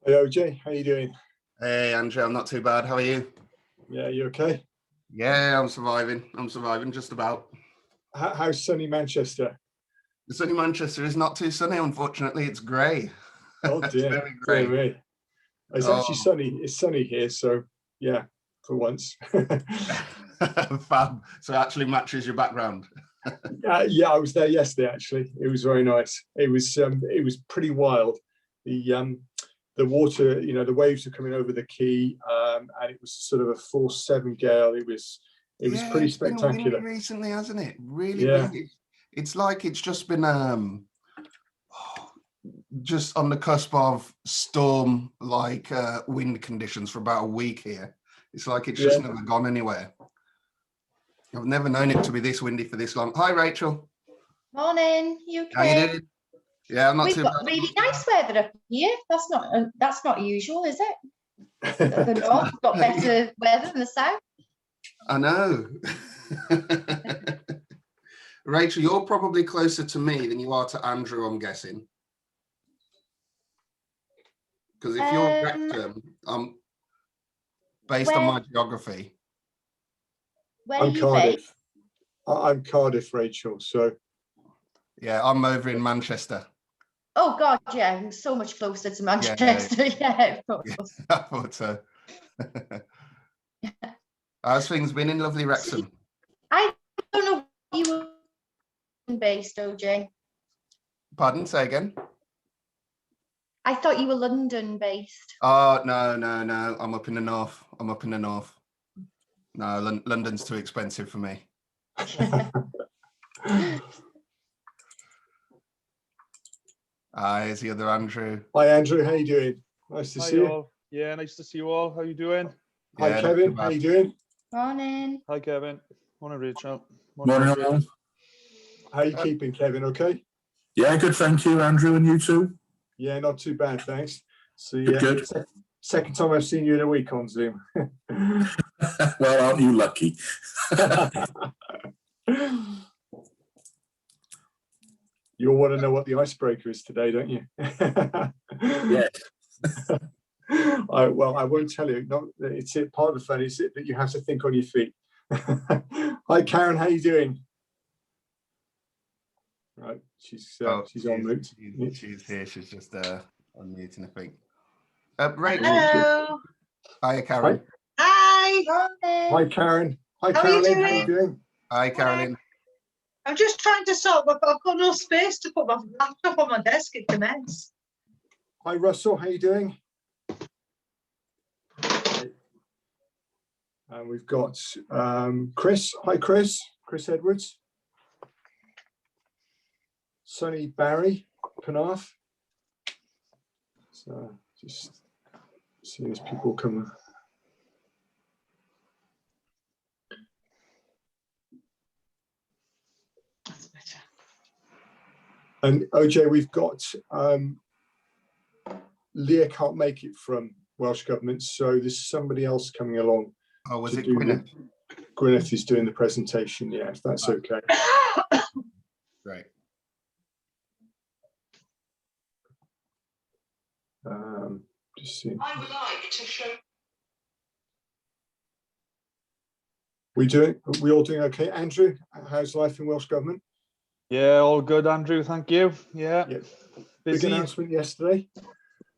Hey OJ, how you doing? Hey Andrew, I'm not too bad. How are you? Yeah, you okay? Yeah, I'm surviving. I'm surviving just about. How's sunny Manchester? The sunny Manchester is not too sunny, unfortunately. It's grey. Oh It's dear, very dear grey. me. It's actually Oh, sunny. It's sunny here, so yeah, for once. fab. So it actually matches your background. Yeah, I was there yesterday. Actually, it was very nice. It was pretty wild. The water, the waves were coming over the quay, and it was sort of a force 7 gale. It was Yeah, pretty it's been windy spectacular. recently, hasn't it? Really Yeah, windy. It's like it's just been just on the cusp of storm like wind conditions for about a week here. It's like it's just yeah. never gone anywhere. I've never known it to be this windy for this long. Hi, Rachel. Morning, you How you okay? doing? Yeah, I'm not We've too got bad. really nice weather up here. That's not usual, is it? The north got better weather than the south. I know. Rachel, you're probably closer to me than you are to Andrew, I'm guessing. Because if you're Wrexham, based on my geography. Where are I'm you based? Cardiff. I'm Cardiff, Rachel. So Yeah, I'm over in Manchester. Oh God, yeah, I'm so much closer to Manchester. Yeah, of course. I thought so. How's things been in lovely Wrexham? I don't know where you were based, OJ. Pardon, say again? I thought you were London based. Oh, no. I'm up in the north. No, London's too expensive for me. Here's the other Andrew. hi Andrew, how you doing? Nice to see you. All. Yeah, nice to see you all. How you doing? Hi Yeah, Kevin, how you doing? Morning. Hi, Kevin. Morning, Rachel. Morning, Andrew. all. How you keeping, Kevin? Okay? Yeah, good, thank you, Andrew, and you too. Yeah, not too bad, thanks. So Good. second time I've seen you in a week on Zoom. Well, aren't you lucky? You'll want to know what the icebreaker is today, don't you? Yes. I won't tell you. It's part of the fun is that you have to think on your feet. Hi, Karen. How you doing? Right, she's on mute. She's here. She's just unmuting, I think. Rachel. Hello. Hi, Karen. Hi. Hi, Karen. Hi, How are you Caroline. How doing? you doing? Hi, Caroline. I'm just trying to sort. I've got no space to put my laptop on my desk. It's a mess. Hi, Russell. How you doing? And we've got Chris. Hi, Chris. Chris Edwards. Sonny Barry Penarth. So just seeing as people come. That's better. And OJ, we've got Leah can't make it from Welsh Government, so there's somebody else coming along. Oh, was it Gwyneth? Gwyneth is doing the presentation, yeah, if that's okay. Right. Just see. I would like to show. We all doing okay? Andrew, how's life in Welsh Government? Yeah, all good, Andrew. Thank you. Yeah. Big Busy. announcement yesterday.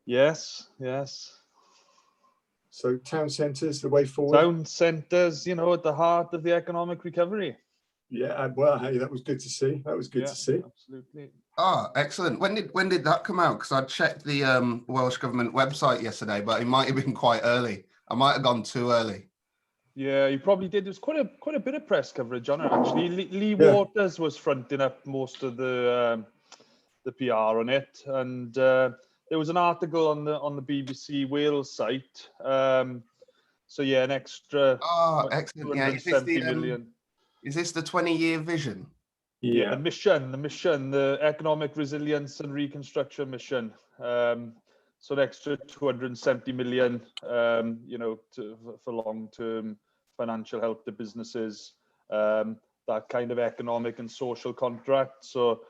Yes. So town centres, the way forward. Town centres, at the heart of the economic recovery. Yeah, well, hey, that was good to see. To see. Absolutely. Oh, excellent. When did that come out? Because I checked the Welsh Government website yesterday, but it might have been quite early. I might have gone too early. Yeah, you probably did. There's quite a bit of press coverage on it, actually. Lee Waters was fronting up most of the PR on it, and there was an article on the BBC Wales site. So yeah, an extra. Oh, excellent! Yeah, is this the 20-year vision? Yeah, the mission, the economic resilience and reconstruction mission. So an extra 270 million, for long-term financial help to businesses, that kind of economic and social contract. So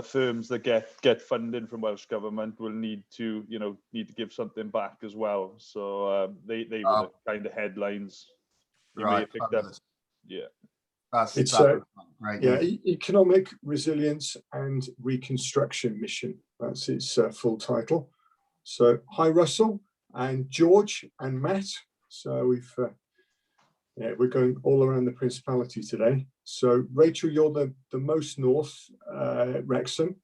firms that get funding from Welsh Government will need to give something back as well. So they were the kind of headlines you may have picked up. Yeah. It's great. Yeah, Economic Resilience and Reconstruction Mission. That's its full title. So hi Russell and George and Matt. So we're going all around the Principality today. So Rachel, you're the most north, Wrexham.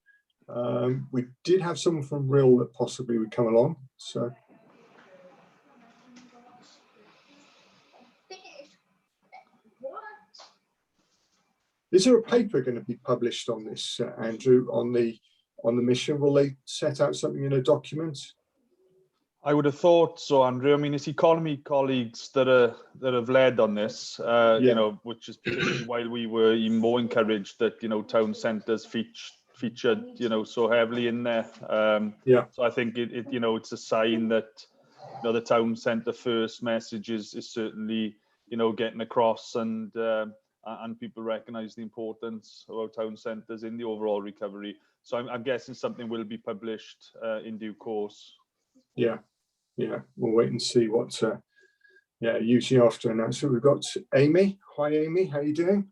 We did have someone from Rill that possibly would come along. So is there a paper going to be published on this, Andrew, on the mission? Will they set out something in a document? I would have thought so, Andrew. I mean, it's economy colleagues that have led on this, which is particularly why we were even more encouraged that town centres featured so heavily in there. So I think it's a sign that the town centre first message is certainly getting across, and people recognise the importance of our town centres in the overall recovery. So I'm guessing something will be published in due course. Yeah, we'll wait and see what. Usually after an announcement, we've got Amy. Hi, Amy. How are you doing?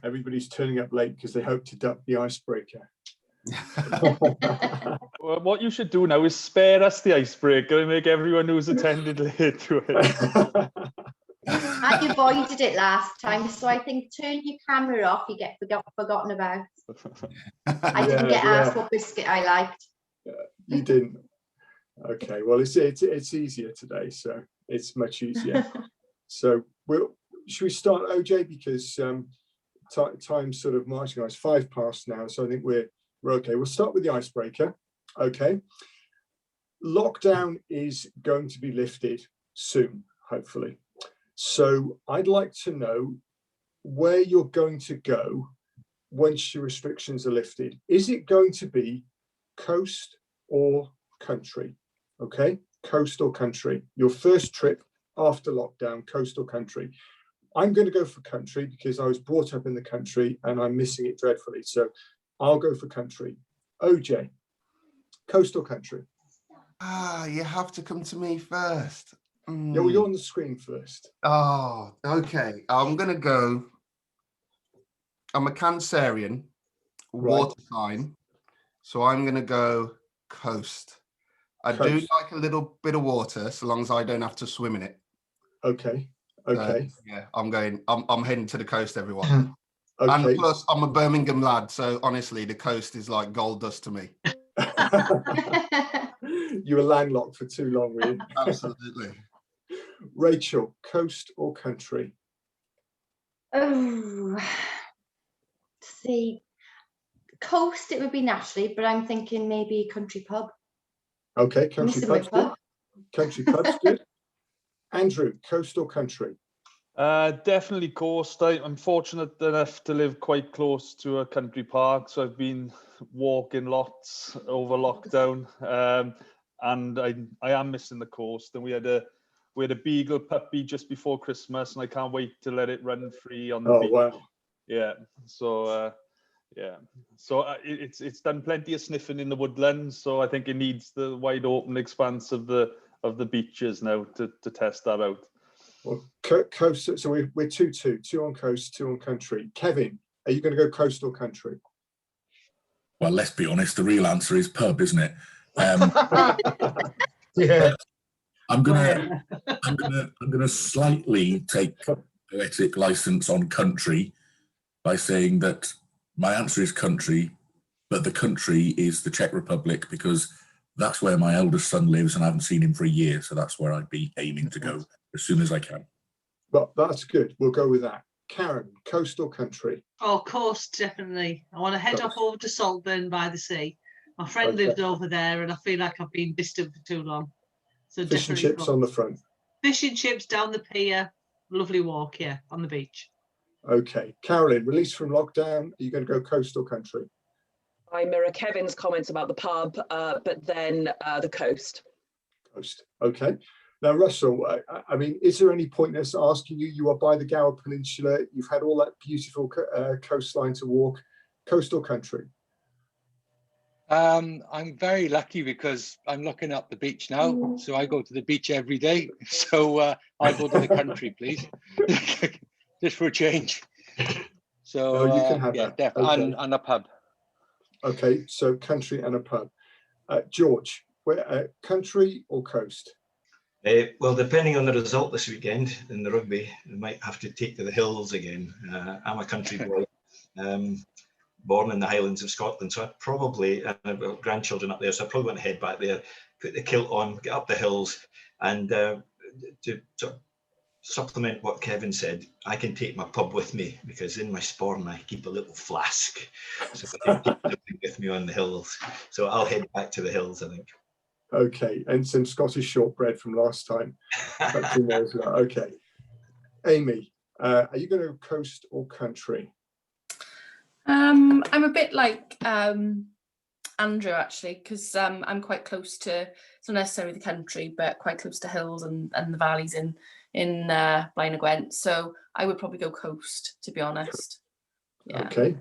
Everybody's turning up late because they hope to duck the icebreaker. Well, what you should do now is spare us the icebreaker and make everyone who's attended late to it. I avoided it last time, so I think turn your camera off, you get forgotten about. I didn't get asked what biscuit I liked. You didn't. Okay, well it's easier today, so it's much easier. So should we start, OJ, because time's sort of marching on. It's 5 past now, so I think we're okay. We'll start with the icebreaker. Okay, lockdown is going to be lifted soon, hopefully. So I'd like to know where you're going to go once your restrictions are lifted. Is it going to be coast or country? Okay, coast or country. Your first trip after lockdown, coast or country. I'm going to go for country because I was brought up in the country and I'm missing it dreadfully. So I'll go for country. OJ, coast or country? You have to come to me first. Yeah, well, you're on the screen first. Oh, okay. I'm going to go. I'm a Cancerian, water sign. So I'm going to go coast. I do like a little bit of water, so long as I don't have to swim in it. Okay. I'm heading to the coast, everyone. Okay. And plus, I'm a Birmingham lad, so honestly, the coast is like gold dust to me. You were landlocked for too long, were you? Absolutely. Rachel, coast or country? Oh, see, coast it would be naturally, but I'm thinking maybe country pub. Okay, country pub's good. Country pub's good. Andrew, coast or country? Definitely coast. I'm fortunate enough to live quite close to a country park, so I've been walking lots over lockdown, and I am missing the coast. And we had a beagle puppy just before Christmas, and I can't wait to let it run free on the beach. Wow. Yeah. So it's done plenty of sniffing in the woodlands, so I think it needs the wide open expanse of the beaches now to test that out. Well, coast. So we're 2-2, 2 on coast, 2 on country. Kevin, are you going to go coast or country? Well, let's be honest. The real answer is pub, isn't it? Yeah. I'm gonna slightly take poetic license on country by saying that my answer is country, but the country is the Czech Republic because that's where my eldest son lives and I haven't seen him for a year. So that's where I'd be aiming to go as soon as I can. Well, that's good. We'll go with that. Karen, coast or country? Oh, coast, definitely. I want to head off over to Saltburn by the sea. My friend lived over there and I feel like I've been distant for too long. So Fish and chips on the front. Fish and chips down the pier. Lovely walk, on the beach. Okay. Carolyn, released from lockdown, are you going to go coast or country? I mirror Kevin's comments about the pub, but then the coast. Coast. Okay. Now, Russell, I mean, is there any point in us asking you? You are by the Gower Peninsula. You've had all that beautiful coastline to walk. Coastal country? I'm very lucky because I'm looking up the beach now, so I go to the beach every day. So I'll go to the country, please, just for a change. So you can have that. Definitely, Okay. and a pub. Okay, so country and a pub. George, where country or coast? Well, depending on the result this weekend in the rugby, we might have to take to the hills again. I'm a country boy, born in the Highlands of Scotland, so I'd probably, I've got grandchildren up there, so I probably want to head back there, put the kilt on, get up the hills, and to supplement what Kevin said, I can take my pub with me because in my sporran I keep a little flask, so I can take something with me on the hills. So I'll head back to the hills, I think. Okay, and some Scottish shortbread from last time. Okay, Amy, are you going to coast or country? I'm a bit like Andrew actually, because I'm quite close to, it's not necessarily the country, but quite close to hills and the valleys in Blaen y Gwent. So I would probably go coast, to be honest. Yeah. Okay,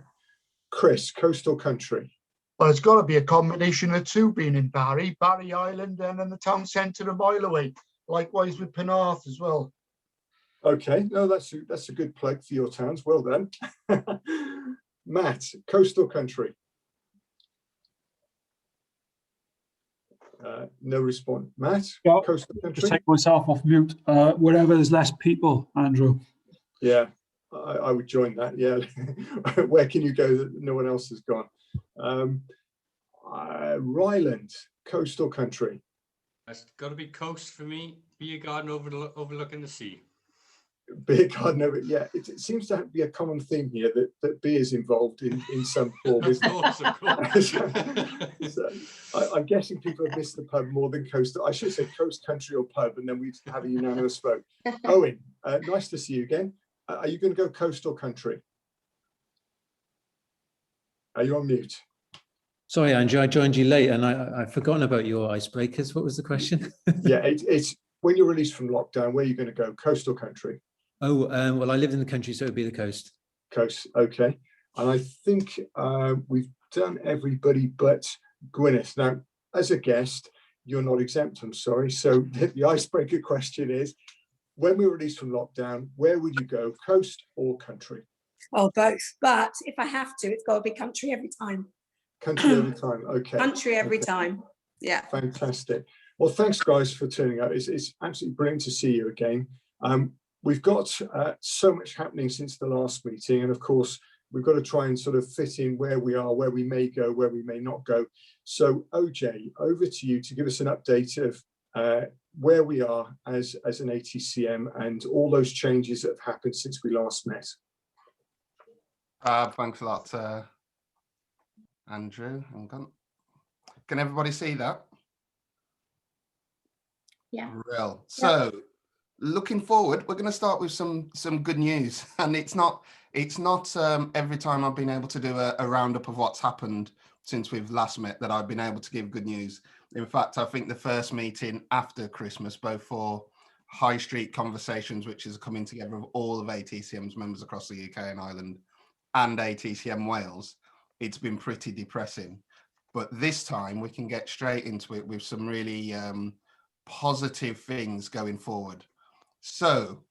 Chris, coast or country? Well, it's got to be a combination of two, being in Barry Island, and in the town centre of Isle of Wight. Likewise with Penarth as well. Okay, no, that's a good plug for your towns. Well done. Matt, coast or country? No response. Matt, yeah, coast or country? Just take myself off mute. Wherever there's less people, Andrew. Yeah, I would join that. Yeah. Where can you go that no one else has gone? Ryland, coast or country? It's got to be coast for me. Beer garden overlooking the sea. Beer garden over, yeah. It seems to be a common theme here that beer is involved in some form. Of course. So, I'm guessing people have missed the pub more than coast. I should say coast, country, or pub, and then we'd have a unanimous vote. Owen, nice to see you again. Are you going to go coast or country? Are you on mute? Sorry, Andrew, I joined you late and I've forgotten about your icebreakers. What was the question? Yeah, it's when you're released from lockdown, where are you going to go, coast or country? Oh, well, I lived in the country, so it would be the coast. Coast, okay. And I think we've done everybody but Gwyneth. Now, as a guest, you're not exempt, I'm sorry. So the icebreaker question is, when we're released from lockdown, where would you go, coast or country? Oh, both. But if I have to, it's got to be country every time. Country every time, okay. Country every time, yeah. Fantastic. Well, thanks, guys, for turning up. It's absolutely brilliant to see you again. We've got so much happening since the last meeting, and of course, we've got to try and sort of fit in where we are, where we may go, where we may not go. So, OJ, over to you to give us an update of where we are as an ATCM and all those changes that have happened since we last met. Thanks a lot, Andrew. Can everybody see that? Yeah. Real. So, looking forward, we're going to start with some good news, and it's not every time I've been able to do a roundup of what's happened since we've last met that I've been able to give good news. In fact, I think the first meeting after Christmas, both for High Street Conversations, which is coming together of all of ATCM's members across the UK and Ireland, and ATCM Wales, it's been pretty depressing. But this time we can get straight into it with some really positive things going forward. So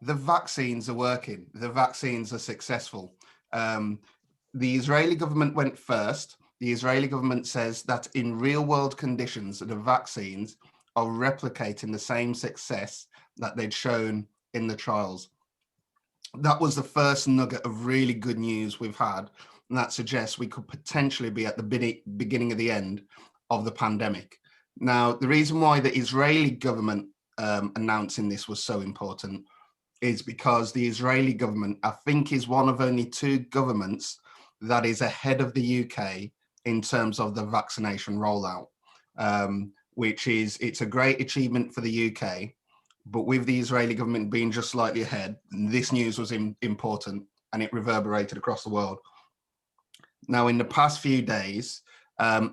the vaccines are working. The vaccines are successful. The Israeli government went first. The Israeli government says that in real world conditions, the vaccines are replicating the same success that they'd shown in the trials. That was the first nugget of really good news we've had. And that suggests we could potentially be at the beginning of the end of the pandemic. Now, the reason why the Israeli government announcing this was so important is because the Israeli government, I think, is one of only two governments that is ahead of the UK in terms of the vaccination rollout, it's a great achievement for the UK, but with the Israeli government being just slightly ahead, this news was important and it reverberated across the world. Now, in the past few days,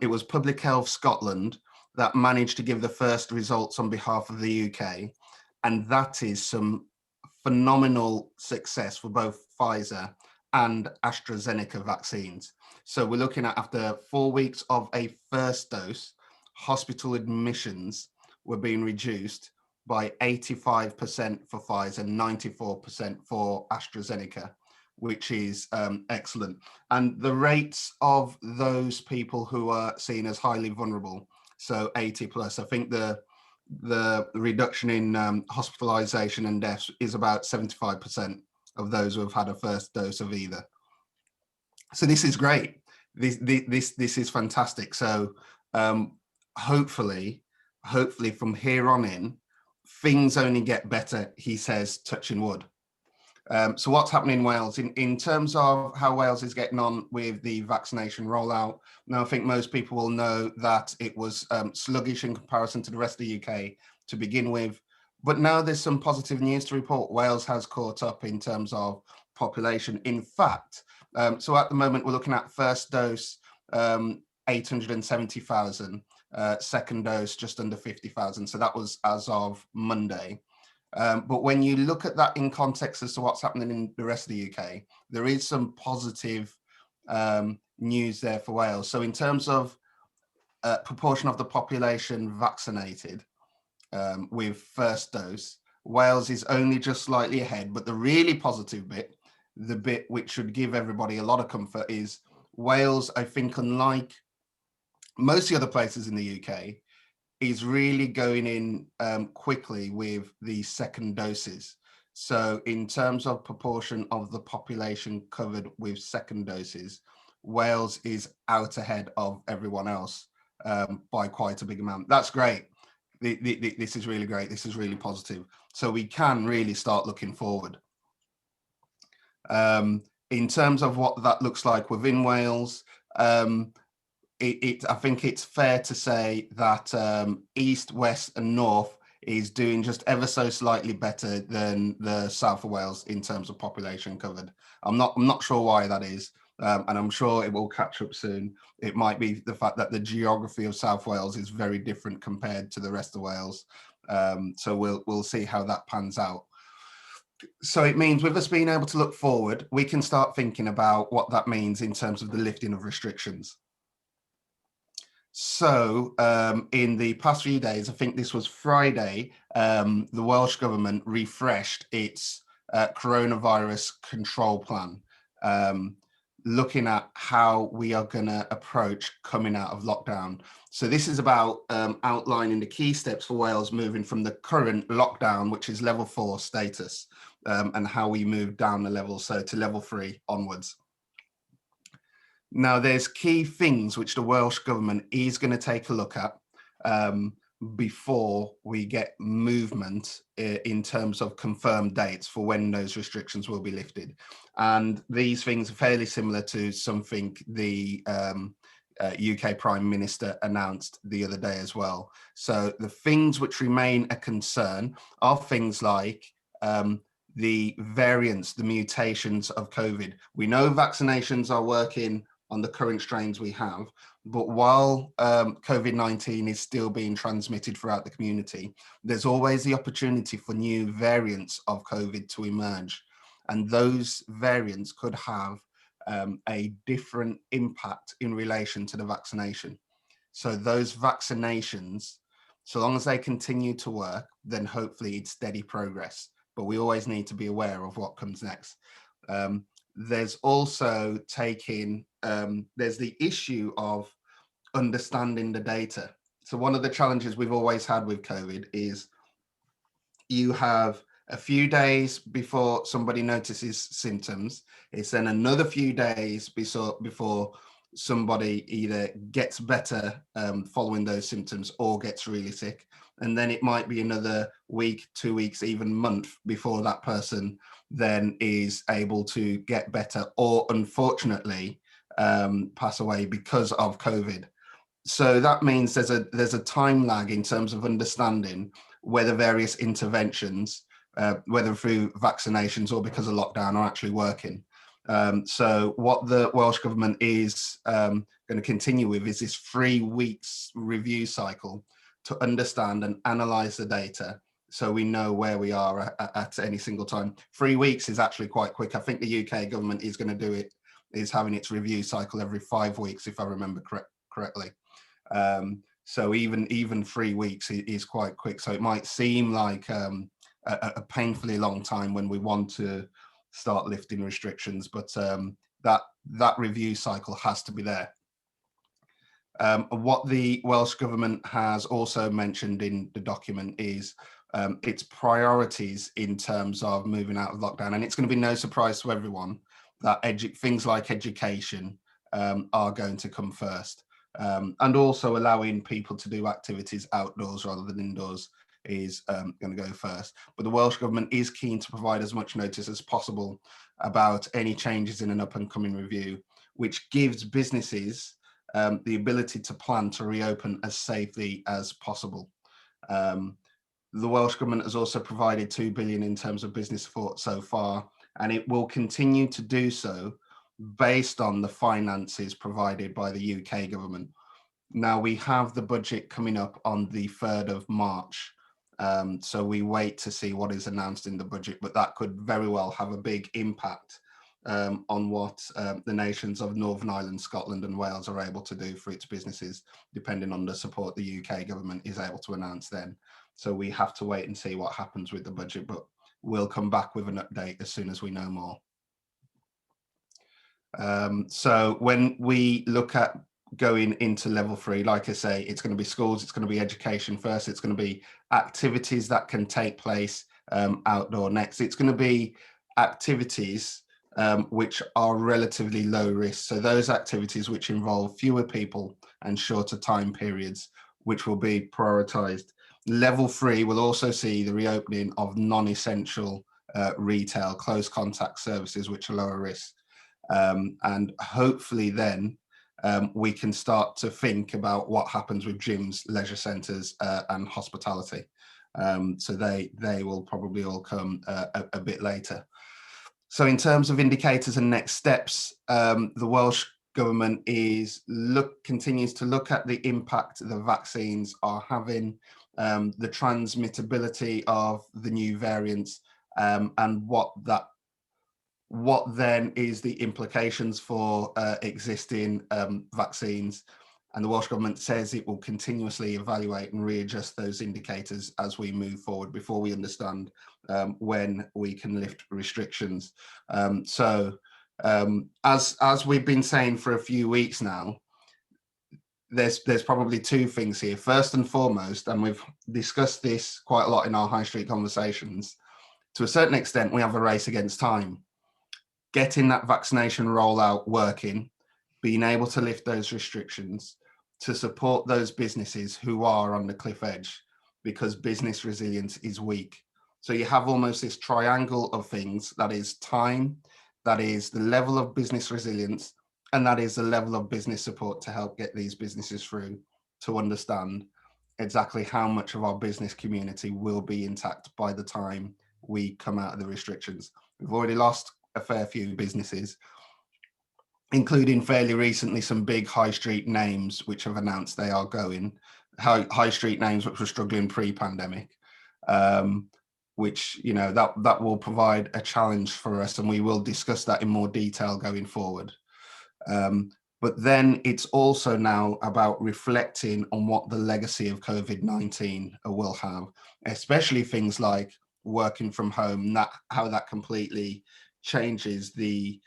it was Public Health Scotland that managed to give the first results on behalf of the UK. And that is some phenomenal success for both Pfizer and AstraZeneca vaccines. So we're looking at, after 4 weeks of a first dose, hospital admissions were being reduced by 85% for Pfizer, 94% for AstraZeneca, which is excellent. And the rates of those people who are seen as highly vulnerable, so 80 plus, I think the reduction in hospitalization and deaths is about 75% of those who have had a first dose of either. So this is great. This is fantastic. So hopefully from here on in, things only get better, he says, touching wood. So what's happening in Wales in terms of how Wales is getting on with the vaccination rollout? Now, I think most people will know that it was sluggish in comparison to the rest of the UK to begin with, but now there's some positive news to report. Wales has caught up in terms of population. In fact, so at the moment we're looking at first dose 870,000, second dose just under 50,000. So that was as of Monday. But when you look at that in context as to what's happening in the rest of the UK, there is some positive news there for Wales. So in terms of proportion of the population vaccinated with first dose, Wales is only just slightly ahead. But the really positive bit, the bit which should give everybody a lot of comfort, is Wales, I think, unlike most of the other places in the UK, is really going in quickly with the second doses. So in terms of proportion of the population covered with second doses, Wales is out ahead of everyone else by quite a big amount. That's great. This is really great. This is really positive. So we can really start looking forward. In terms of what that looks like within Wales, I think it's fair to say that East, West and North is doing just ever so slightly better than the South of Wales in terms of population covered. I'm not sure why that is, and I'm sure it will catch up soon. It might be the fact that the geography of South Wales is very different compared to the rest of Wales. So we'll see how that pans out. So it means with us being able to look forward, we can start thinking about what that means in terms of the lifting of restrictions. So in the past few days, I think this was Friday, the Welsh government refreshed its coronavirus control plan, looking at how we are going to approach coming out of lockdown. So this is about outlining the key steps for Wales moving from the current lockdown, which is level 4 status, and how we move down the level, so to level 3 onwards. Now, there's key things which the Welsh government is going to take a look at before we get movement in terms of confirmed dates for when those restrictions will be lifted. And these things are fairly similar to something the UK Prime Minister announced the other day as well. So the things which remain a concern are things like the variants, the mutations of COVID. We know vaccinations are working on the current strains we have, but while COVID-19 is still being transmitted throughout the community, there's always the opportunity for new variants of COVID to emerge. And those variants could have a different impact in relation to the vaccination. So those vaccinations, so long as they continue to work, then hopefully it's steady progress. But we always need to be aware of what comes next. There's also there's the issue of understanding the data. So one of the challenges we've always had with COVID is you have a few days before somebody notices symptoms. It's then another few days before somebody either gets better following those symptoms or gets really sick. And then it might be another week, 2 weeks, even month before that person then is able to get better or unfortunately pass away because of COVID. So that means there's a time lag in terms of understanding whether various interventions, whether through vaccinations or because of lockdown, are actually working. So what the Welsh Government is going to continue with is this 3 weeks review cycle to understand and analyse the data, so we know where we are at any single time. 3 weeks is actually quite quick. I think the UK government is going to do it, is having its review cycle every 5 weeks, if I remember correctly. So even 3 weeks is quite quick. So it might seem like a painfully long time when we want to start lifting restrictions, but that review cycle has to be there. What the Welsh Government has also mentioned in the document is its priorities in terms of moving out of lockdown. And it's going to be no surprise to everyone that things like education are going to come first. And also allowing people to do activities outdoors rather than indoors is going to go first. But the Welsh Government is keen to provide as much notice as possible about any changes in an up and coming review, which gives businesses the ability to plan to reopen as safely as possible. The Welsh Government has also provided 2 billion in terms of business support so far, and it will continue to do so based on the finances provided by the UK government. Now, we have the budget coming up on the 3rd of March, so we wait to see what is announced in the budget, but that could very well have a big impact on what the nations of Northern Ireland, Scotland and Wales are able to do for its businesses, depending on the support the UK government is able to announce then. So we have to wait and see what happens with the budget, but we'll come back with an update as soon as we know more. So when we look at going into level 3, like I say, it's going to be schools, it's going to be education first, it's going to be activities that can take place outdoor next. It's going to be activities which are relatively low risk. So those activities which involve fewer people and shorter time periods, which will be prioritised. Level 3 will also see the reopening of non-essential retail, close contact services, which are lower risk. And hopefully then we can start to think about what happens with gyms, leisure centres and hospitality. So they will probably all come a bit later. So in terms of indicators and next steps, the Welsh Government continues to look at the impact the vaccines are having, the transmittability of the new variants, and what then is the implications for existing vaccines. And the Welsh Government says it will continuously evaluate and readjust those indicators as we move forward before we understand when we can lift restrictions. As we've been saying for a few weeks now, there's probably 2 things here. First and foremost, and we've discussed this quite a lot in our high street conversations, to a certain extent, we have a race against time. Getting that vaccination rollout working, being able to lift those restrictions to support those businesses who are on the cliff edge, because business resilience is weak. So you have almost this triangle of things, that is time, that is the level of business resilience, and that is the level of business support to help get these businesses through, to understand exactly how much of our business community will be intact by the time we come out of the restrictions. We've already lost a fair few businesses, including fairly recently some big high street names which have announced they are going, high street names which were struggling pre-pandemic, which, you know, that will provide a challenge for us, and we will discuss that in more detail going forward. But then it's also now about reflecting on what the legacy of COVID-19 will have, especially things like working from home, how that completely changes the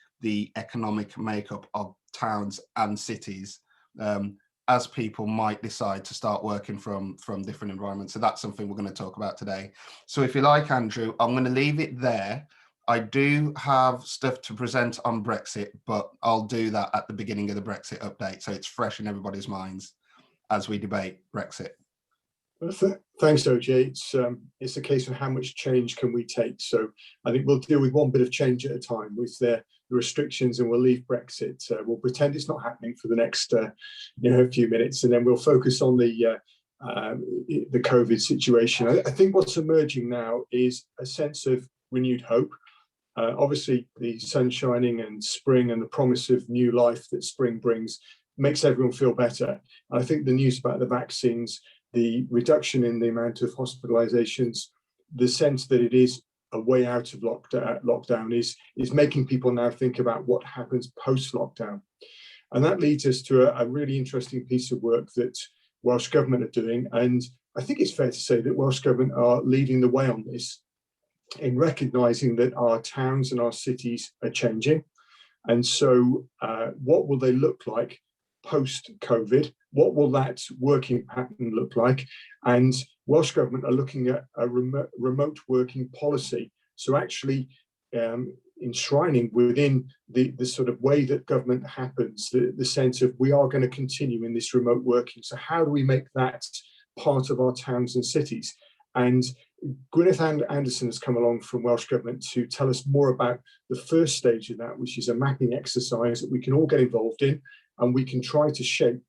economic makeup of towns and cities, as people might decide to start working from different environments. So that's something we're going to talk about today. So if you like, Andrew, I'm going to leave it there. I do have stuff to present on Brexit, but I'll do that at the beginning of the Brexit update, so it's fresh in everybody's minds as we debate Brexit. Thanks, OJ. It's a case of how much change can we take. So I think we'll deal with one bit of change at a time with the restrictions, and we'll leave Brexit. We'll pretend it's not happening for the next few minutes, and then we'll focus on the COVID situation. I think what's emerging now is a sense of renewed hope. Obviously, the sun shining and spring and the promise of new life that spring brings makes everyone feel better. I think the news about the vaccines, the reduction in the amount of hospitalizations, the sense that it is a way out of lockdown is making people now think about what happens post-lockdown. And that leads us to a really interesting piece of work that Welsh Government are doing. And I think it's fair to say that Welsh Government are leading the way on this, in recognising that our towns and our cities are changing. And so what will they look like post-COVID? What will that working pattern look like? And Welsh Government are looking at a remote working policy. So actually enshrining within the sort of way that government happens, the sense of we are going to continue in this remote working. So how do we make that part of our towns and cities? And Gwyneth Anderson has come along from Welsh Government to tell us more about the first stage of that, which is a mapping exercise that we can all get involved in, and we can try to shape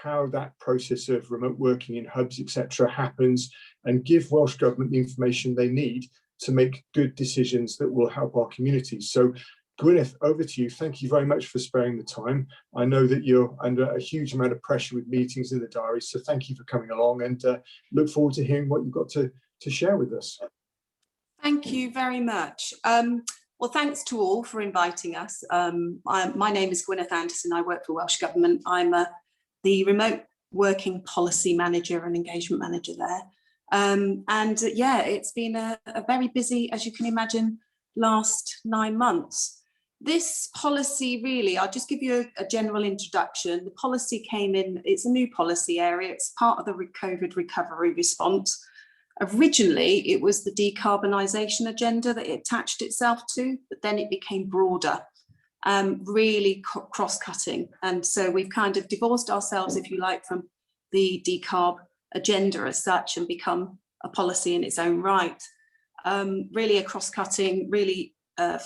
how that process of remote working in hubs, etc., happens, and give Welsh Government the information they need to make good decisions that will help our communities. So Gwyneth, over to you. Thank you very much for sparing the time. I know that you're under a huge amount of pressure with meetings in the diary, so thank you for coming along, and look forward to hearing what you've got to share with us. Thank you very much. Well, thanks to all for inviting us. My name is Gwyneth Anderson. I work for Welsh Government. I'm the remote working policy manager and engagement manager there. Yeah, it's been a very busy, as you can imagine, last 9 months. This policy, really, I'll just give you a general introduction. The policy came in, it's a new policy area. It's part of the COVID recovery response. Originally, it was the decarbonisation agenda that it attached itself to, but then it became broader, really cross-cutting. And so we've kind of divorced ourselves, if you like, from the decarb agenda as such and become a policy in its own right. Really a cross-cutting, really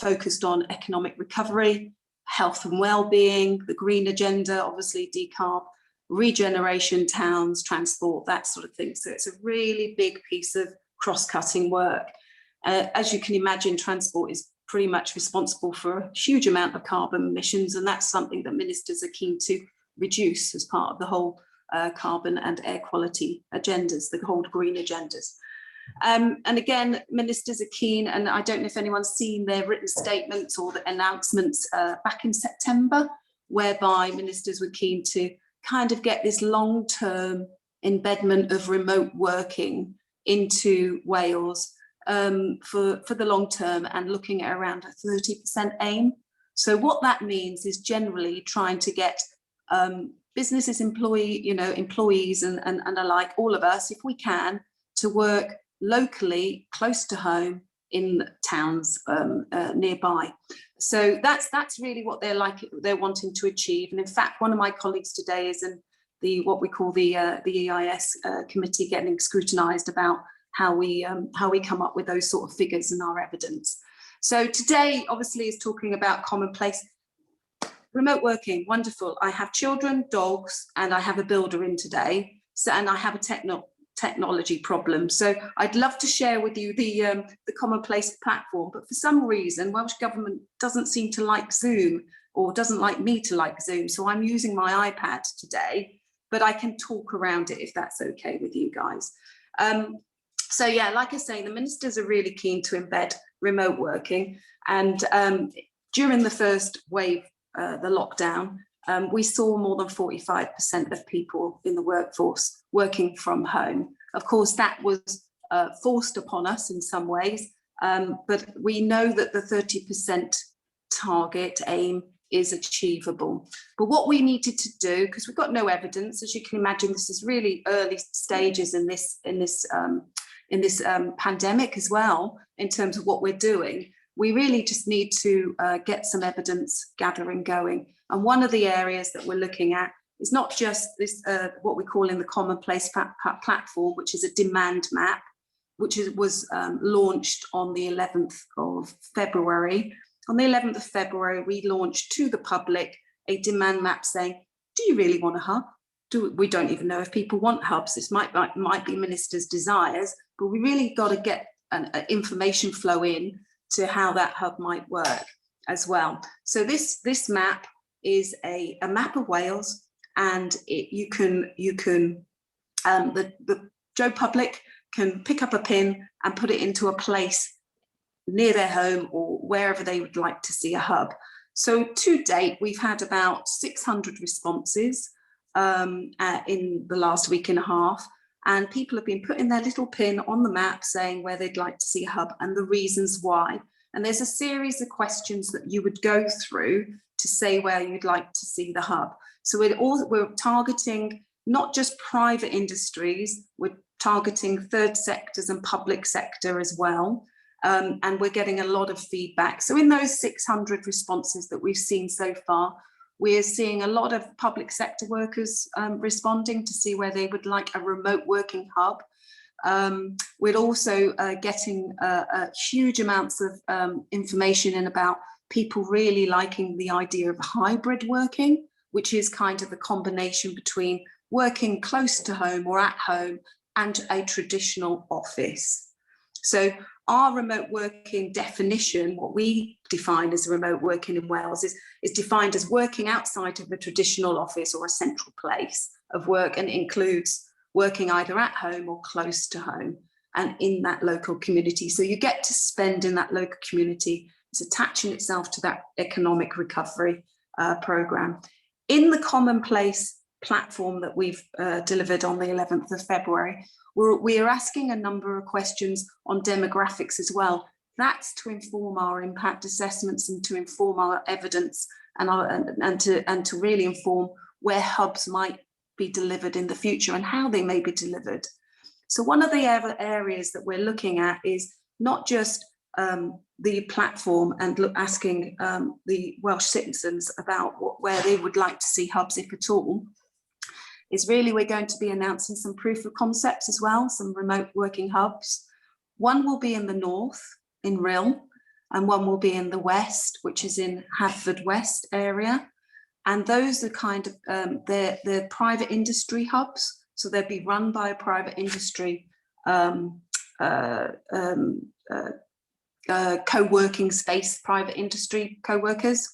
focused on economic recovery, health and well-being, the green agenda, obviously decarb, regeneration, towns, transport, that sort of thing. So it's a really big piece of cross-cutting work. As you can imagine, transport is pretty much responsible for a huge amount of carbon emissions, and that's something that ministers are keen to reduce as part of the whole carbon and air quality agendas, the whole green agendas. And again, ministers are keen, and I don't know if anyone's seen their written statements or the announcements back in September, whereby ministers were keen to kind of get this long-term embedment of remote working into Wales for the long term, and looking at around a 30% aim. So what that means is generally trying to get businesses, employees and alike, all of us, if we can, to work locally, close to home, in towns nearby. So that's really what they're wanting to achieve. And in fact, one of my colleagues today is in what we call the EIS committee, getting scrutinised about how we come up with those sort of figures and our evidence. So today, obviously, is talking about commonplace remote working. Wonderful. I have children, dogs, and I have a builder in today. So, and I have a technology problem. So I'd love to share with you the commonplace platform, but for some reason Welsh Government doesn't seem to like Zoom, or doesn't like me to like Zoom. So I'm using my iPad today, but I can talk around it if that's okay with you guys. So yeah, like I say, the ministers are really keen to embed remote working, and during the first wave, the lockdown, we saw more than 45% of people in the workforce working from home. Of course, that was forced upon us in some ways, but we know that the 30% target aim is achievable. But what we needed to do, because we've got no evidence, as you can imagine, this is really early stages in this pandemic as well, in terms of what we're doing. We really just need to get some evidence gathering going. And one of the areas that we're looking at is not just this, what we call in the commonplace platform, which is a demand map, which was launched on the 11th of February. On the 11th of February, we launched to the public a demand map saying, do you really want a hub? We don't even know if people want hubs. This might be ministers' desires, but we really got to get an information flow in to how that hub might work as well. So this map is a map of Wales, and the Joe public can pick up a pin and put it into a place near their home or wherever they would like to see a hub. So to date, we've had about 600 responses in the last week and a half, and people have been putting their little pin on the map saying where they'd like to see a hub and the reasons why. And there's a series of questions that you would go through to say where you'd like to see the hub. So we're targeting not just private industries, we're targeting third sectors and public sector as well. And we're getting a lot of feedback. So in those 600 responses that we've seen so far, we're seeing a lot of public sector workers responding to see where they would like a remote working hub. We're also getting huge amounts of information in about people really liking the idea of hybrid working, which is kind of the combination between working close to home or at home and a traditional office. So our remote working definition, what we define as remote working in Wales, is defined as working outside of a traditional office or a central place of work, and includes working either at home or close to home and in that local community. So you get to spend in that local community. It's attaching itself to that economic recovery programme. In the Commonplace platform that we've delivered on the 11th of February, we are asking a number of questions on demographics as well. That's to inform our impact assessments and to inform our evidence and to really inform where hubs might be delivered in the future and how they may be delivered. So one of the areas that we're looking at is not just the platform and asking the Welsh citizens about where they would like to see hubs, if at all. Is really we're going to be announcing some proof of concepts as well, some remote working hubs. One will be in the north, in Rhyl, and one will be in the west, which is in Haverfordwest area. And those are kind of, they're private industry hubs. So they'll be run by a private industry co-working space, private industry co-workers.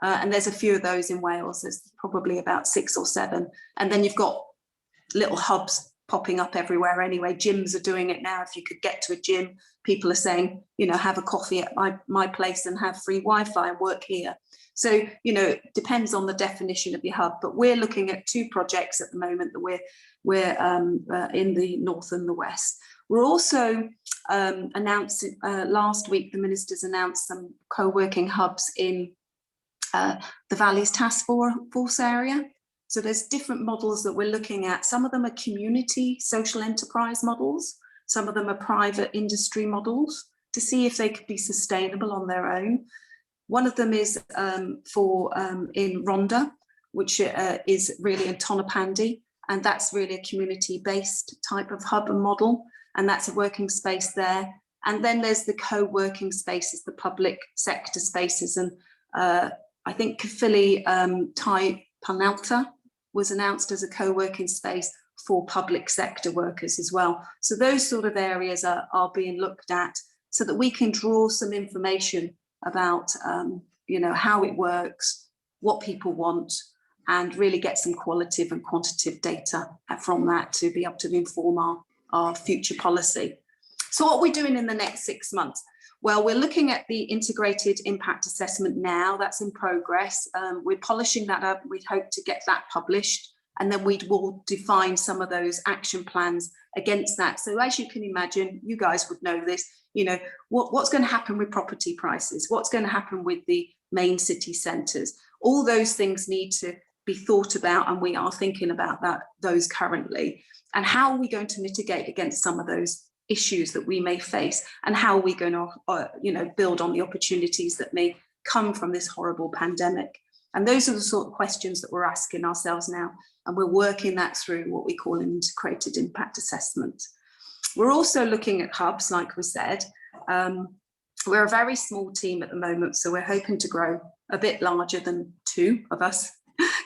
And there's a few of those in Wales. There's probably about 6 or 7. And then you've got little hubs popping up everywhere anyway. Gyms are doing it now. If you could get to a gym, people are saying, you know, have a coffee at my place and have free Wi-Fi and work here. So, you know, it depends on the definition of your hub. But we're looking at 2 projects at the moment that we're in the north and the west. We're also announcing, last week, the ministers announced some co-working hubs in the Valleys Task Force area. So there's different models that we're looking at. Some of them are community social enterprise models. Some of them are private industry models to see if they could be sustainable on their own. One of them is in Rhondda, which is really in Tonopandi, and that's really a community-based type of hub and model, and that's a working space there. And then there's the co-working spaces, the public sector spaces, and I think Caerphilly Tai Panalta was announced as a co-working space for public sector workers as well. So those sort of areas are being looked at so that we can draw some information about you know, how it works, what people want, and really get some qualitative and quantitative data from that to be able to inform our future policy. So what are we doing in the next 6 months? Well, we're looking at the integrated impact assessment now. That's in progress. We're polishing that up. We'd hope to get that published, and then we will define some of those action plans against that. So as you can imagine, you guys would know this, you know, what's going to happen with property prices? What's going to happen with the main city centres? All those things need to be thought about, and we are thinking about those currently. And how are we going to mitigate against some of those issues that we may face, and how are we going to you know, build on the opportunities that may come from this horrible pandemic? And those are the sort of questions that we're asking ourselves now, and we're working that through what we call an integrated impact assessment. We're also looking at hubs, like we said. We're a very small team at the moment, so we're hoping to grow a bit larger than 2 of us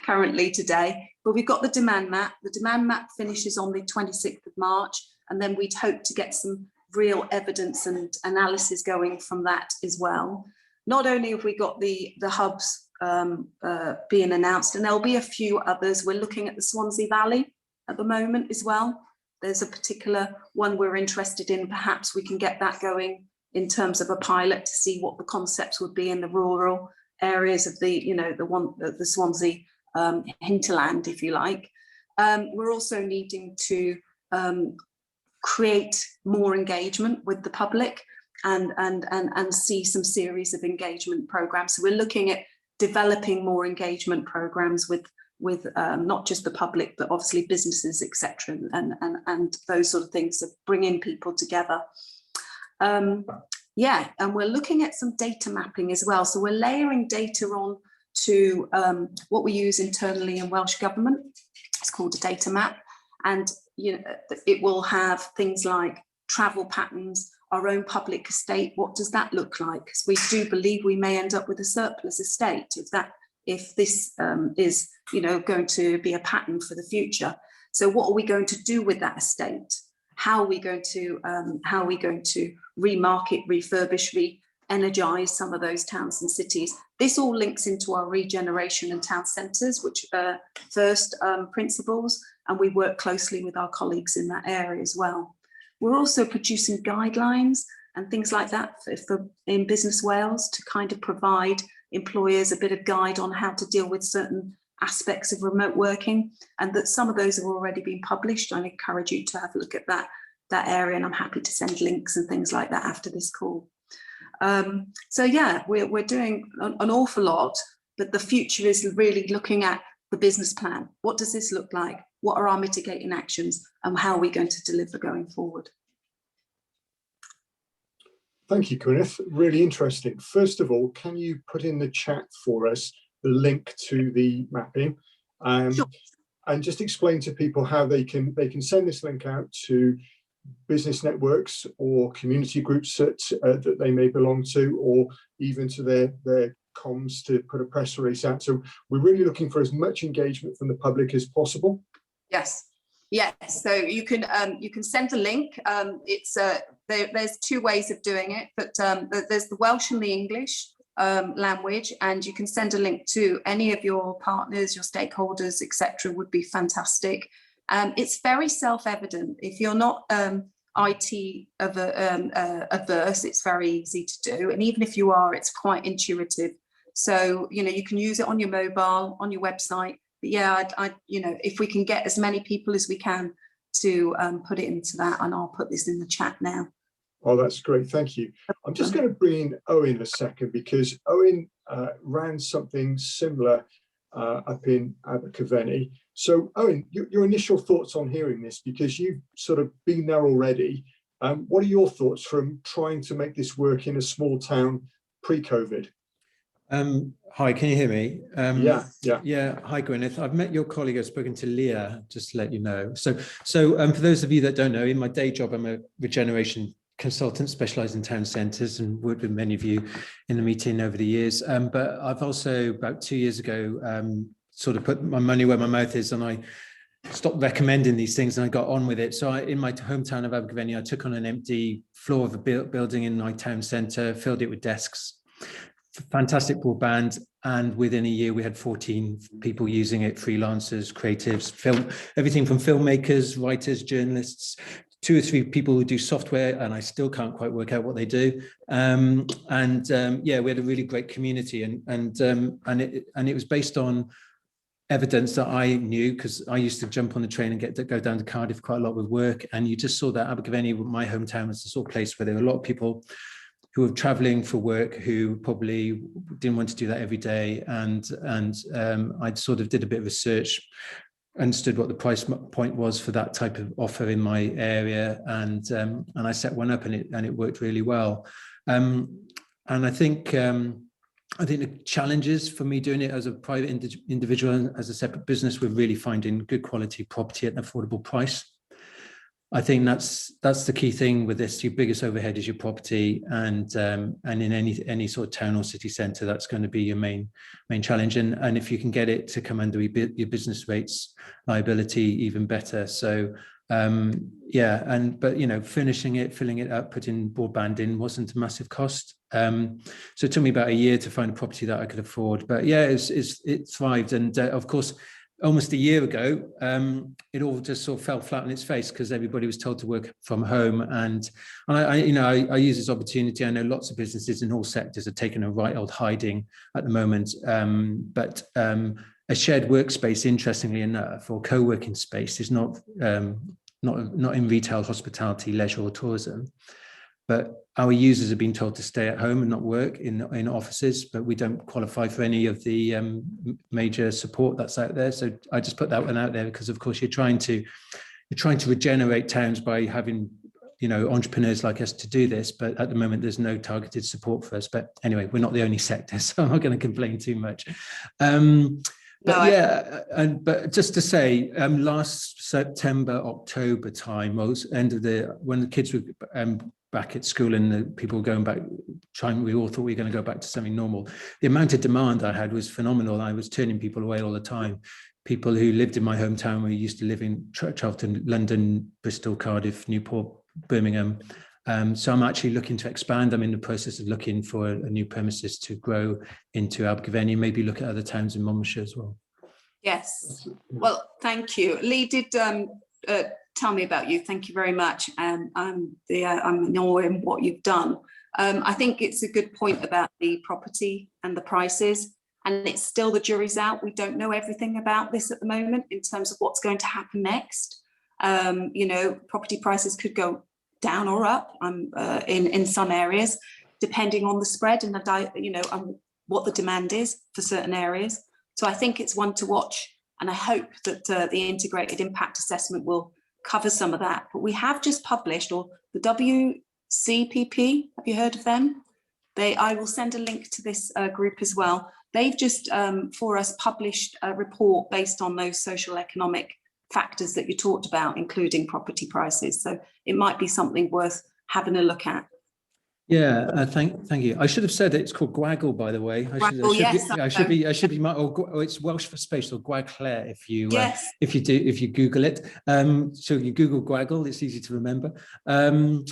currently today. But we've got the demand map. The demand map finishes on the 26th of March, and then we'd hope to get some real evidence and analysis going from that as well. Not only have we got the hubs being announced, and there'll be a few others. We're looking at the Swansea Valley at the moment as well. There's a particular one we're interested in. Perhaps we can get that going in terms of a pilot to see what the concepts would be in the rural areas of the, the Swansea hinterland, if you like. We're also needing to create more engagement with the public and see some series of engagement programs. So we're looking at developing more engagement programs with not just the public, but obviously businesses, etc., and those sort of things, so bringing people together. Yeah, and we're looking at some data mapping as well. So we're layering data on to what we use internally in Welsh Government. It's called a data map, and it will have things like travel patterns, our own public estate. What does that look like? Because we do believe we may end up with a surplus estate if this is going to be a pattern for the future. So what are we going to do with that estate? How are we going to remarket, refurbish, re-energize some of those towns and cities? This all links into our regeneration and town centres, which are first principles, and we work closely with our colleagues in that area as well. We're also producing guidelines and things like that in Business Wales to kind of provide employers a bit of guide on how to deal with certain aspects of remote working, and that some of those have already been published. I encourage you to have a look at that area, and I'm happy to send links and things like that after this call. So yeah, we're doing an awful lot, but the future is really looking at the business plan. What does this look like? What are our mitigating actions, and how are we going to deliver going forward? Thank you, Gwyneth. Really interesting. First of all, can you put in the chat for us the link to the mapping, Sure. And just explain to people how they can send this link out to business networks or community groups that they may belong to, or even to their comms to put a press release out. So we're really looking for as much engagement from the public as possible. Yes. Yes, so you can send a link. There's two ways of doing it, but there's the Welsh and the English language, and you can send a link to any of your partners, your stakeholders, etc. would be fantastic. It's very self-evident. If you're not IT averse, it's very easy to do, and even if you are, it's quite intuitive. So you can use it on your mobile, on your website. But yeah, if we can get as many people as we can to put it into that, and I'll put this in the chat now. Oh, that's great. Thank you. I'm just going to bring in Owen a second, because Owen ran something similar up in Abergavenny. So Owen, your initial thoughts on hearing this, because you've sort of been there already. What are your thoughts from trying to make this work in a small town pre-COVID? Hi, can you hear me? Yeah. Hi, Gwyneth. I've met your colleague. I've spoken to Leah, just to let you know. So for those of you that don't know, in my day job, I'm a regeneration consultant specialised in town centres, and worked with many of you in the meeting over the years. But I've also, about 2 years ago, sort of put my money where my mouth is, and I stopped recommending these things and I got on with it. So in my hometown of Abergavenny, I took on an empty floor of a building in my town centre, filled it with desks, fantastic broadband, and within a year we had 14 people using it, freelancers, creatives, everything from filmmakers, writers, journalists, 2 or 3 people who do software, and I still can't quite work out what they do. Yeah, we had a really great community, and it was based on evidence that I knew, because I used to jump on the train and go down to Cardiff quite a lot with work, and you just saw that Abergavenny, my hometown, was the sort of place where there were a lot of people who were traveling for work, who probably didn't want to do that every day. And I sort of did a bit of research, understood what the price point was for that type of offer in my area, and I set one up, and it worked really well. And I think the challenges for me doing it as a private individual and as a separate business were really finding good quality property at an affordable price. I think that's the key thing with this. Your biggest overhead is your property, and in any sort of town or city centre, that's going to be your main challenge. And if you can get it to come under your business rates liability, even better. So but you know, finishing it, filling it up, putting broadband in wasn't a massive cost. So it took me about a year to find a property that I could afford. But yeah, it thrived, and of course, almost a year ago, it all just sort of fell flat on its face because everybody was told to work from home. And I use this opportunity. I know lots of businesses in all sectors are taking a right old hiding at the moment. But a shared workspace, interestingly enough, or co-working space, is not in retail, hospitality, leisure, or tourism. But our users have been told to stay at home and not work in offices, but we don't qualify for any of the major support that's out there. So I just put that one out there because, of course, you're trying to regenerate towns by having, you know, entrepreneurs like us to do this. But at the moment, there's no targeted support for us. But anyway, we're not the only sector, so I'm not going to complain too much. But just to say, last September, October time, when the kids were back at school and the people were going back, we all thought we were going to go back to something normal. The amount of demand I had was phenomenal. I was turning people away all the time. People who lived in my hometown, we used to live in Charlton, London, Bristol, Cardiff, Newport, Birmingham. So I'm actually looking to expand. I'm in the process of looking for a new premises to grow into Abergavenny, maybe look at other towns in Monmouthshire as well. Yes. Well, thank you. Lee did tell me about you. Thank you very much. And I'm knowing what you've done. I think it's a good point about the property and the prices. And it's still, the jury's out. We don't know everything about this at the moment in terms of what's going to happen next. You know, property prices could go down or up in some areas, depending on the spread and what the demand is for certain areas. So I think it's one to watch, and I hope that the integrated impact assessment will cover some of that. But we have just published, or the WCPP, have you heard of them? I will send a link to this group as well. They've just for us published a report based on those social economic factors that you talked about, including property prices. So it might be something worth having a look at. Yeah, thank you. I should have said it's called Gwaggle, by the way. I should be. It's Welsh for space, or Gwagclair if you Google it. So you Google Gwaggle, it's easy to remember. Look,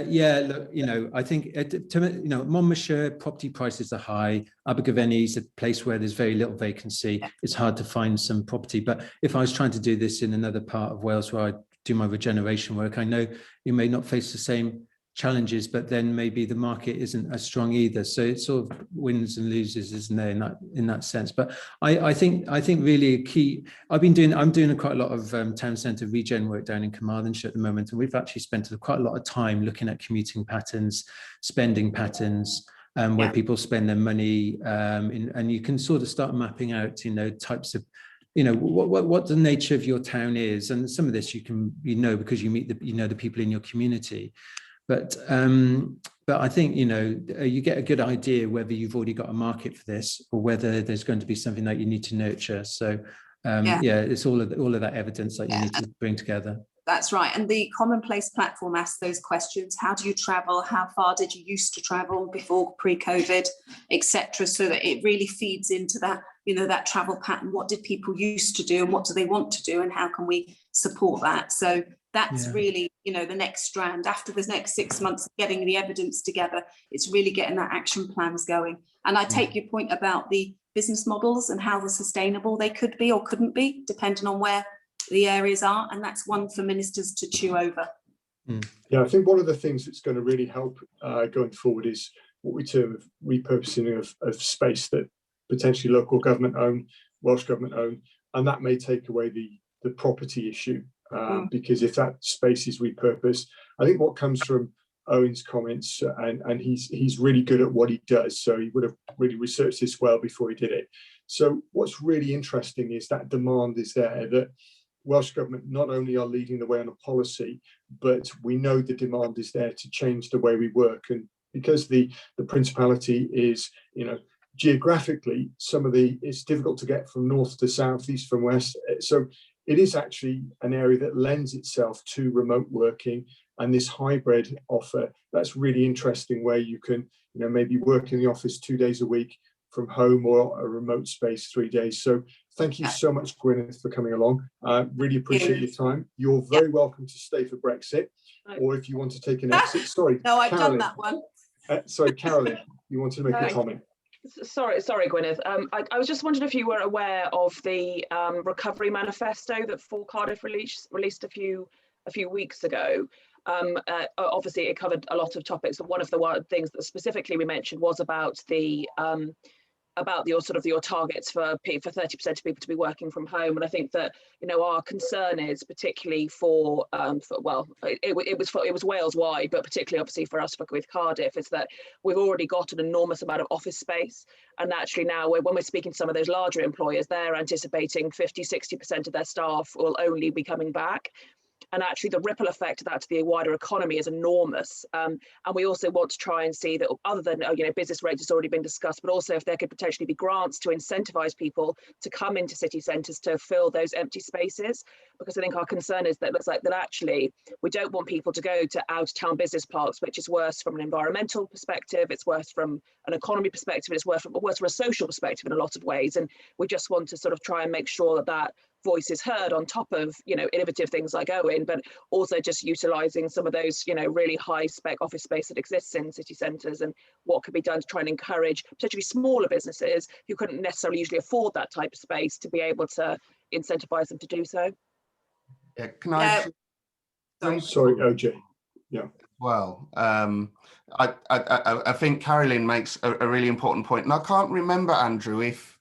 you know, I think Monmouthshire property prices are high. Abergavenny is a place where there's very little vacancy. It's hard to find some property. But if I was trying to do this in another part of Wales where I do my regeneration work, I know you may not face the same challenges, but then maybe the market isn't as strong either. So it sort of wins and loses, isn't there, in that sense? But I think really a key. I'm doing quite a lot of town centre regen work down in Carmarthenshire at the moment, and we've actually spent quite a lot of time looking at commuting patterns, spending patterns, where people spend their money, and you can sort of start mapping out, you know, types of, you know, what the nature of your town is, and some of this you know because you meet the people in your community. But I think, you know, you get a good idea whether you've already got a market for this or whether there's going to be something that you need to nurture. So it's all of that evidence that you need to bring together. That's right. And the Commonplace platform asks those questions. How do you travel? How far did you used to travel before pre-COVID, etc.? So that it really feeds into that, you know, that travel pattern. What did people used to do and what do they want to do and how can we support that? So that's really, you know, the next strand. After the next 6 months of getting the evidence together, it's really getting that action plans going. And I take your point about the business models and how sustainable they could be or couldn't be, depending on where the areas are. And that's one for ministers to chew over. Yeah, I think one of the things that's going to really help going forward is what we term of repurposing of space that potentially local government own, Welsh government own, and that may take away the property issue. Because if that space is repurposed, I think what comes from Owen's comments, and he's really good at what he does, so he would have really researched this well before he did it. So what's really interesting is that demand is there, that Welsh Government not only are leading the way on a policy, but we know the demand is there to change the way we work. And because the Principality is, you know, geographically, it's difficult to get from north to south, east from west. So it is actually an area that lends itself to remote working and this hybrid offer. That's really interesting, where you can, you know, maybe work in the office 2 days a week, from home or a remote space 3 days. So thank you so much, Gwyneth, for coming along. Really appreciate your time. You're very welcome to stay for Brexit, or if you want to take an exit. Sorry, no, I've Carolyn. done that one. Sorry, Carolyn, you wanted to make a comment. Sorry, Gwyneth. I was just wondering if you were aware of the recovery manifesto that Full Cardiff released a few weeks ago. Obviously, it covered a lot of topics, but one of the things that specifically we mentioned was about your targets for 30% of people to be working from home. And I think that, you know, our concern is particularly for it was Wales wide, but particularly obviously for us with Cardiff, is that we've already got an enormous amount of office space. And actually now when we're speaking to some of those larger employers, they're anticipating 50-60% of their staff will only be coming back. And actually the ripple effect of that to the wider economy is enormous. And we also want to try and see that, other than, you know, business rates has already been discussed, but also if there could potentially be grants to incentivize people to come into city centres to fill those empty spaces. Because I think our concern is that actually we don't want people to go to out of town business parks, which is worse from an environmental perspective, it's worse from an economy perspective, it's worse from a social perspective in a lot of ways. And we just want to sort of try and make sure that voice is heard, on top of, you know, innovative things like Owen, but also just utilising some of those, you know, really high spec office space that exists in city centres, and what could be done to try and encourage particularly smaller businesses who couldn't necessarily usually afford that type of space to be able to incentivise them to do so. Yeah, can I? Sorry, OJ. Yeah. Well, I think Carolyn makes a really important point, and I can't remember, Andrew, if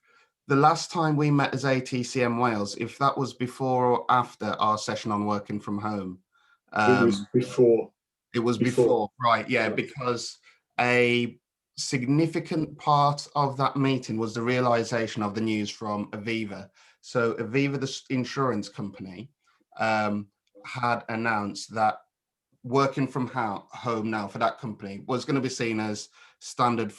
the last time we met as ATCM Wales, if that was before or after our session on working from home. It was before. It was before, right? Yeah, because a significant part of that meeting was the realization of the news from Aviva. So Aviva, the insurance company, had announced that working from home now for that company was going to be seen as standard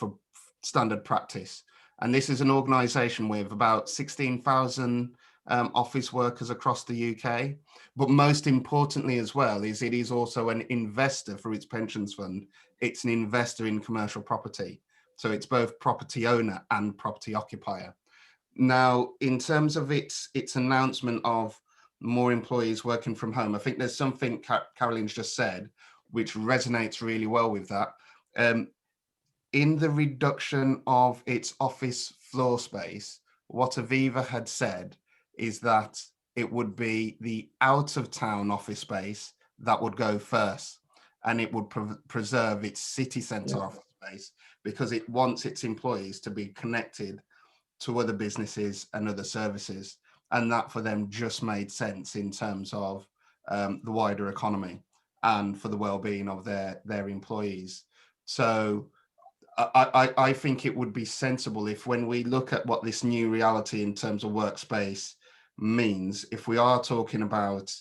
practice. And this is an organisation with about 16,000 office workers across the UK. But most importantly as well, is it is also an investor for its pensions fund. It's an investor in commercial property. So it's both property owner and property occupier. Now, in terms of its announcement of more employees working from home, I think there's something Carolyn's just said, which resonates really well with that. In the reduction of its office floor space, what Aviva had said is that it would be the out of town office space that would go first, and it would preserve its city centre office space, because it wants its employees to be connected to other businesses and other services. And that for them just made sense in terms of the wider economy and for the well-being of their employees. So I think it would be sensible if, when we look at what this new reality in terms of workspace means, if we are talking about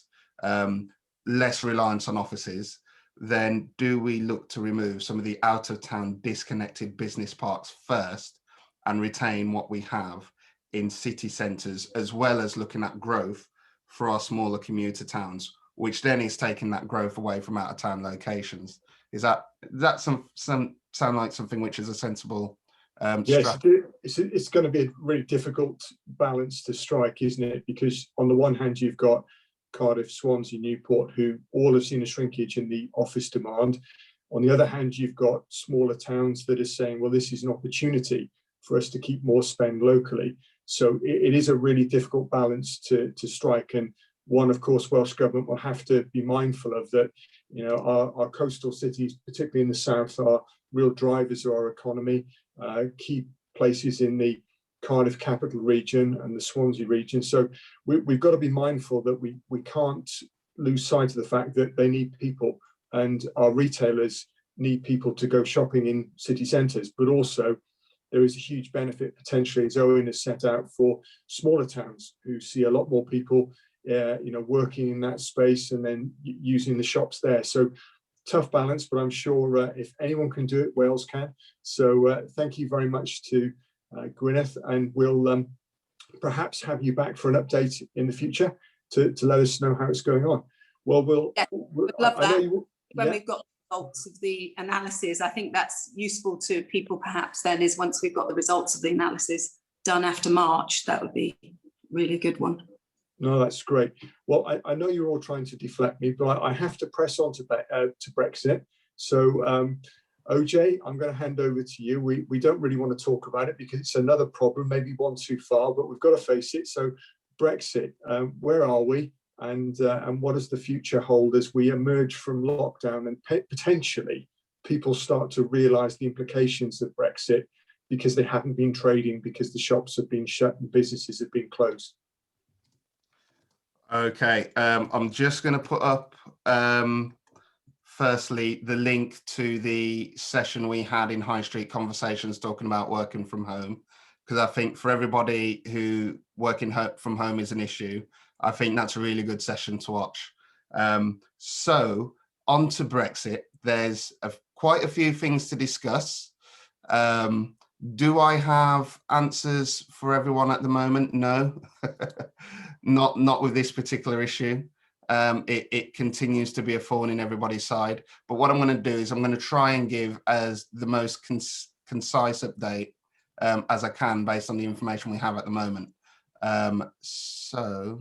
less reliance on offices, then do we look to remove some of the out of town disconnected business parks first and retain what we have in city centres, as well as looking at growth for our smaller commuter towns, which then is taking that growth away from out of town locations? Is that sound like something which is a sensible yes, it's going to be a really difficult balance to strike, isn't it? Because on the one hand, you've got Cardiff, Swansea, Newport, who all have seen a shrinkage in the office demand. On the other hand, you've got smaller towns that are saying, well, this is an opportunity for us to keep more spend locally. So it is a really difficult balance to strike. And one, of course, Welsh Government will have to be mindful of that. You know, our coastal cities, particularly in the south, are real drivers of our economy, key places in the Cardiff capital region and the Swansea region. So we've got to be mindful that we can't lose sight of the fact that they need people, and our retailers need people to go shopping in city centres. But also there is a huge benefit potentially, as Owen has set out, for smaller towns who see a lot more people working in that space and then using the shops there. So tough balance, but I'm sure if anyone can do it, Wales can. So thank you very much to Gwyneth, and we'll perhaps have you back for an update in the future to let us know how it's going on. Well, we'd love that when we've got results of the analysis. I think that's useful to people perhaps then, is once we've got the results of the analysis done after March, that would be really a good one. No, that's great. Well, I know you're all trying to deflect me, but I have to press on to Brexit. So OJ, I'm going to hand over to you. We don't really want to talk about it because it's another problem, maybe one too far, but we've got to face it. So Brexit, where are we? And what does the future hold as we emerge from lockdown and potentially people start to realise the implications of Brexit because they haven't been trading, because the shops have been shut and businesses have been closed? Okay, I'm just going to put up firstly the link to the session we had in High Street Conversations talking about working from home, because I think for everybody who working from home is an issue, I think that's a really good session to watch. So on to Brexit, there's quite a few things to discuss. Do I have answers for everyone at the moment? No, not with this particular issue. It continues to be a thorn in everybody's side. But what I'm going to do is I'm going to try and give as the most concise update as I can based on the information we have at the moment. So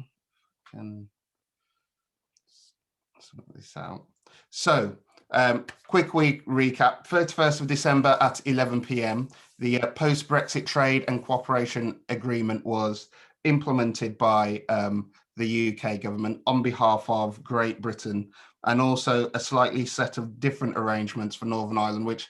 can sort this out. So quick week recap. 31st of December at 11 p.m. the Post-Brexit Trade and Cooperation Agreement was implemented by the UK government on behalf of Great Britain, and also a slightly set of different arrangements for Northern Ireland, which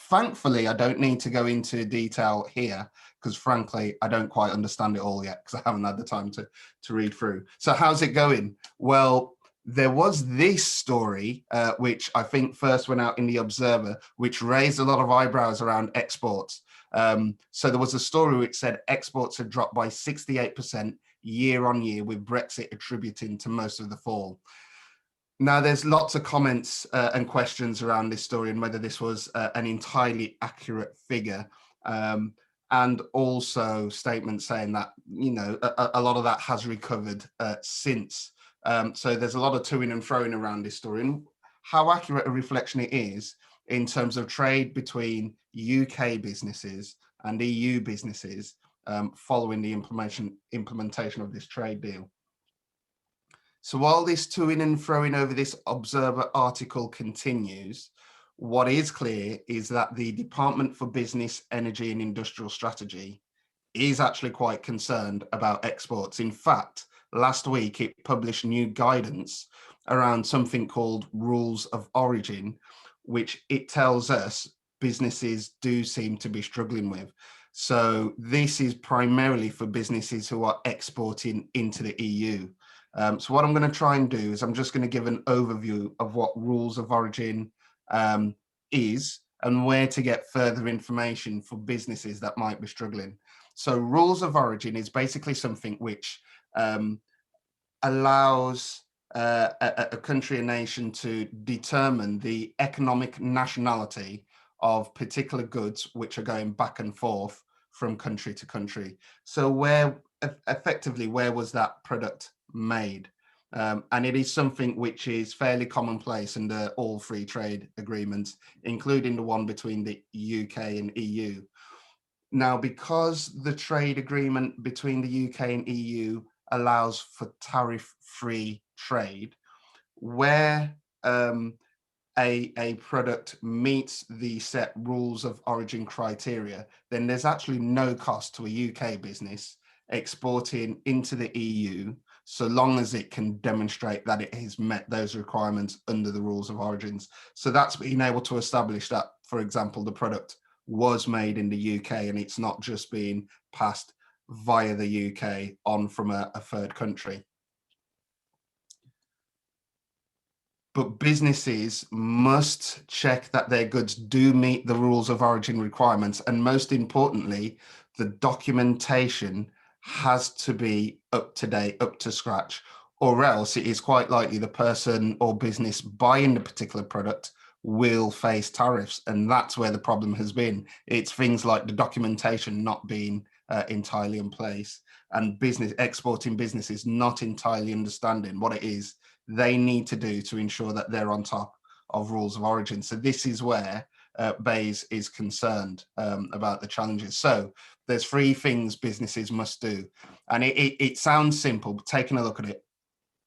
thankfully I don't need to go into detail here, because frankly, I don't quite understand it all yet, because I haven't had the time to read through. So how's it going? Well, there was this story, which I think first went out in the Observer, which raised a lot of eyebrows around exports. So there was a story which said exports had dropped by 68% year on year, with Brexit attributing to most of the fall. Now, there's lots of comments and questions around this story and whether this was an entirely accurate figure. And also statements saying that, you know, a lot of that has recovered since. So there's a lot of toing and froing around this story, and how accurate a reflection it is in terms of trade between UK businesses and EU businesses following the implementation of this trade deal. So while this toing and froing over this Observer article continues, what is clear is that the Department for Business, Energy and Industrial Strategy is actually quite concerned about exports. In fact, last week it published new guidance around something called rules of origin, which it tells us businesses do seem to be struggling with. So this is primarily for businesses who are exporting into the EU. So what I'm going to try and do is I'm just going to give an overview of what rules of origin is and where to get further information for businesses that might be struggling. So rules of origin is basically something which allows a country, a nation to determine the economic nationality of particular goods which are going back and forth from country to country. So where was that product made? And it is something which is fairly commonplace under all free trade agreements, including the one between the UK and EU. Now, because the trade agreement between the UK and EU allows for tariff-free trade, where a product meets the set rules of origin criteria, then there's actually no cost to a UK business exporting into the EU, so long as it can demonstrate that it has met those requirements under the rules of origins. So that's being able to establish that, for example, the product was made in the UK and it's not just being passed via the UK on from a third country. But businesses must check that their goods do meet the rules of origin requirements, and most importantly, the documentation has to be up to date, up to scratch, or else it is quite likely the person or business buying the particular product will face tariffs, and that's where the problem has been. It's things like the documentation not being entirely in place, and exporting businesses not entirely understanding what it is they need to do to ensure that they're on top of rules of origin. So this is where BEIS is concerned about the challenges. So there's 3 things businesses must do. And it sounds simple, but taking a look at it,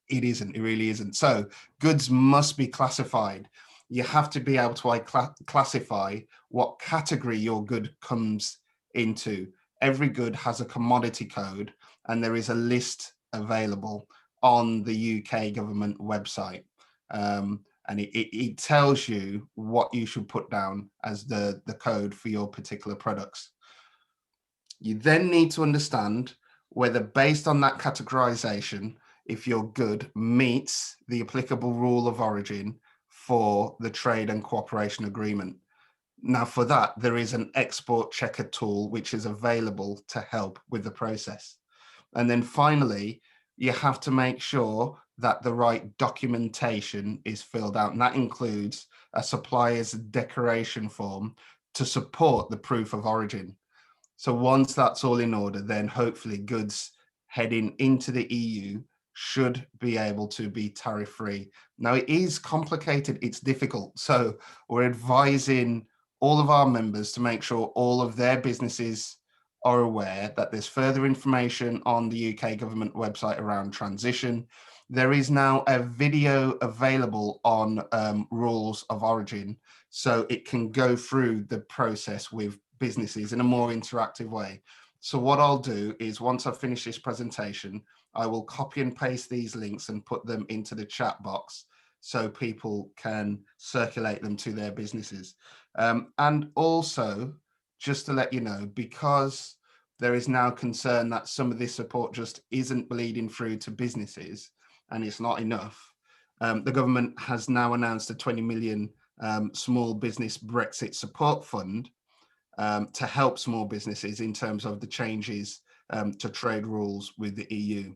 it isn't, it really isn't. So goods must be classified. You have to be able to classify what category your good comes into. Every good has a commodity code, and there is a list available on the UK government website. And it tells you what you should put down as the code for your particular products. You then need to understand whether, based on that categorization, if your good meets the applicable rule of origin for the trade and cooperation agreement. Now, for that, there is an export checker tool which is available to help with the process. And then finally, you have to make sure that the right documentation is filled out. And that includes a supplier's declaration form to support the proof of origin. So once that's all in order, then hopefully goods heading into the EU should be able to be tariff-free. Now, it is complicated, it's difficult. So we're advising all of our members to make sure all of their businesses are aware that there's further information on the UK government website around transition. There is now a video available on rules of origin, so it can go through the process with businesses in a more interactive way. So what I'll do is, once I've finished this presentation, I will copy and paste these links and put them into the chat box so people can circulate them to their businesses. And also, just to let you know, because there is now concern that some of this support just isn't bleeding through to businesses and it's not enough, the government has now announced a 20 million small business Brexit support fund to help small businesses in terms of the changes to trade rules with the EU.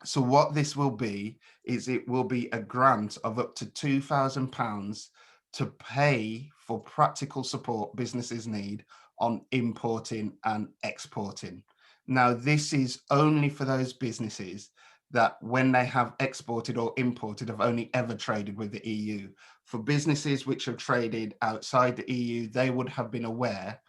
So what this will be is it will be a grant of up to £2,000 to pay for practical support businesses need on importing and exporting. Now, this is only for those businesses that, when they have exported or imported, have only ever traded with the EU. For businesses which have traded outside the EU, they would have been aware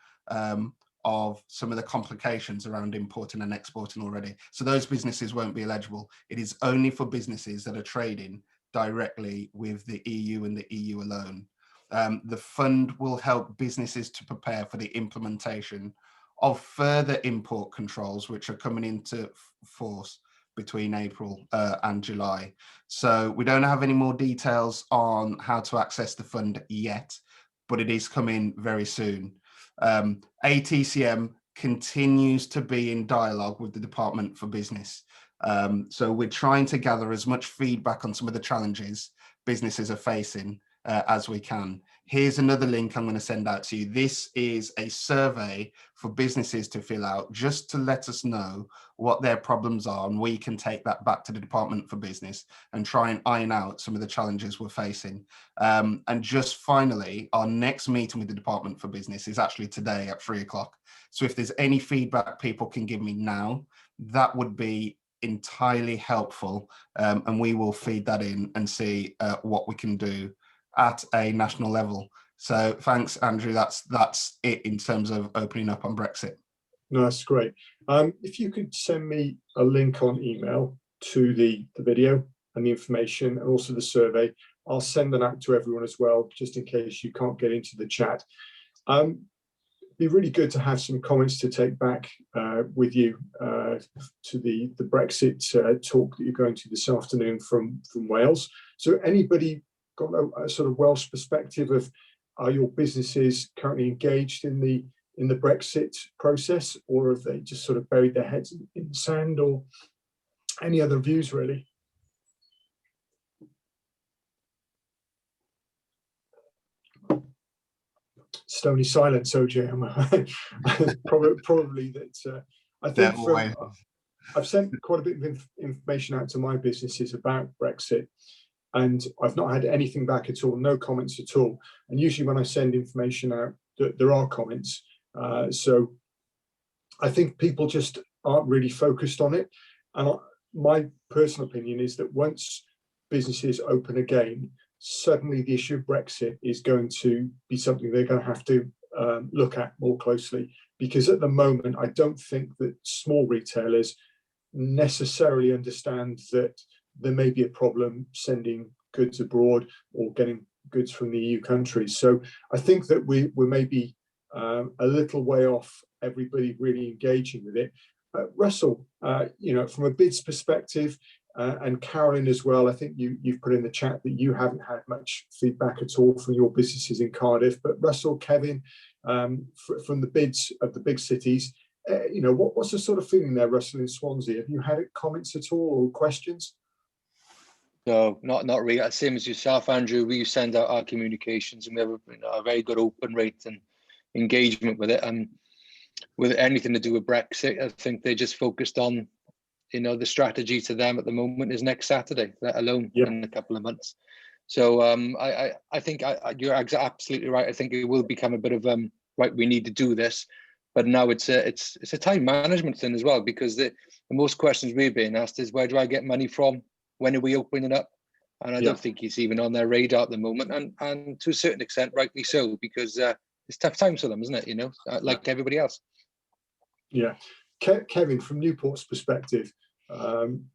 of some of the complications around importing and exporting already. So those businesses won't be eligible. It is only for businesses that are trading directly with the EU and the EU alone. The fund will help businesses to prepare for the implementation of further import controls, which are coming into force between April and July. So we don't have any more details on how to access the fund yet, but it is coming very soon. ATCM continues to be in dialogue with the Department for Business. So we're trying to gather as much feedback on some of the challenges businesses are facing as we can. Here's another link I'm going to send out to you. This is a survey for businesses to fill out, just to let us know what their problems are, and we can take that back to the Department for Business and try and iron out some of the challenges we're facing. And just finally, our next meeting with the Department for Business is actually today at 3 o'clock. So if there's any feedback people can give me now, that would be entirely helpful, and we will feed that in and see what we can do at a national level. So thanks, Andrew. That's it in terms of opening up on Brexit. No, that's great. If you could send me a link on email to the video and the information, and also the survey, I'll send that out to everyone as well, just in case you can't get into the chat. It'd be really good to have some comments to take back with you to the Brexit talk that you're going to this afternoon from Wales. So anybody got a sort of Welsh perspective of, are your businesses currently engaged in the Brexit process, or have they just sort of buried their heads in the sand, or any other views really? Stony silence, OJ. Probably that. I think I've sent quite a bit of information out to my businesses about Brexit, and I've not had anything back at all, no comments at all. And usually when I send information out, there are comments. So I think people just aren't really focused on it. And my personal opinion is that once businesses open again, suddenly the issue of Brexit is going to be something they're going to have to look at more closely, because at the moment I don't think that small retailers necessarily understand that there may be a problem sending goods abroad or getting goods from the EU countries. So I think that we're maybe a little way off everybody really engaging with it. Russell, from a bids perspective, and Carolyn as well, I think you've put in the chat that you haven't had much feedback at all from your businesses in Cardiff. But Russell, Kevin, from the bids of the big cities, what's the sort of feeling there, Russell, in Swansea? Have you had comments at all or questions? No, not really. Same as yourself, Andrew. We send out our communications, and we have a very good open rate and engagement with it. And with anything to do with Brexit, I think they're just focused on, the strategy to them at the moment is next Saturday, let alone in a couple of months. So I think you're absolutely right. I think it will become a bit of right, we need to do this, but now it's a time management thing as well, because the most questions we're being asked is, where do I get money from? When are we opening up? And I don't think it's even on their radar at the moment, and to a certain extent, rightly so, because it's tough times for them, isn't it? Like everybody else. Yeah. Kevin, from Newport's perspective,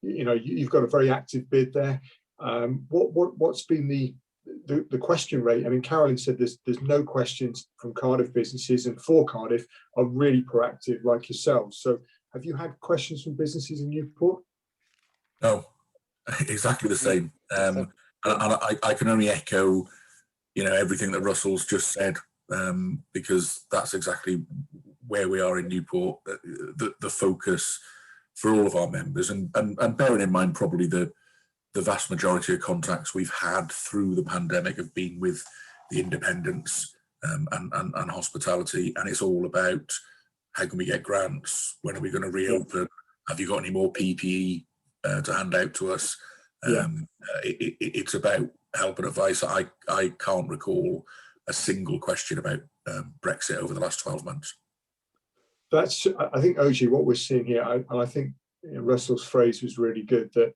you've got a very active bid there. What's been the question rate? I mean, Carolyn said there's no questions from Cardiff businesses, and for Cardiff are really proactive like yourselves. So have you had questions from businesses in Newport? No, exactly the same. And I can only echo, everything that Russell's just said, because that's exactly where we are in Newport. The focus for all of our members, and bearing in mind probably the vast majority of contacts we've had through the pandemic have been with the independents and hospitality, and it's all about how can we get grants, when are we going to reopen, have you got any more PPE to hand out to us? It's about help and advice. I can't recall a single question about Brexit over the last 12 months. That's, I think, OG, what we're seeing here, and I think Russell's phrase was really good, that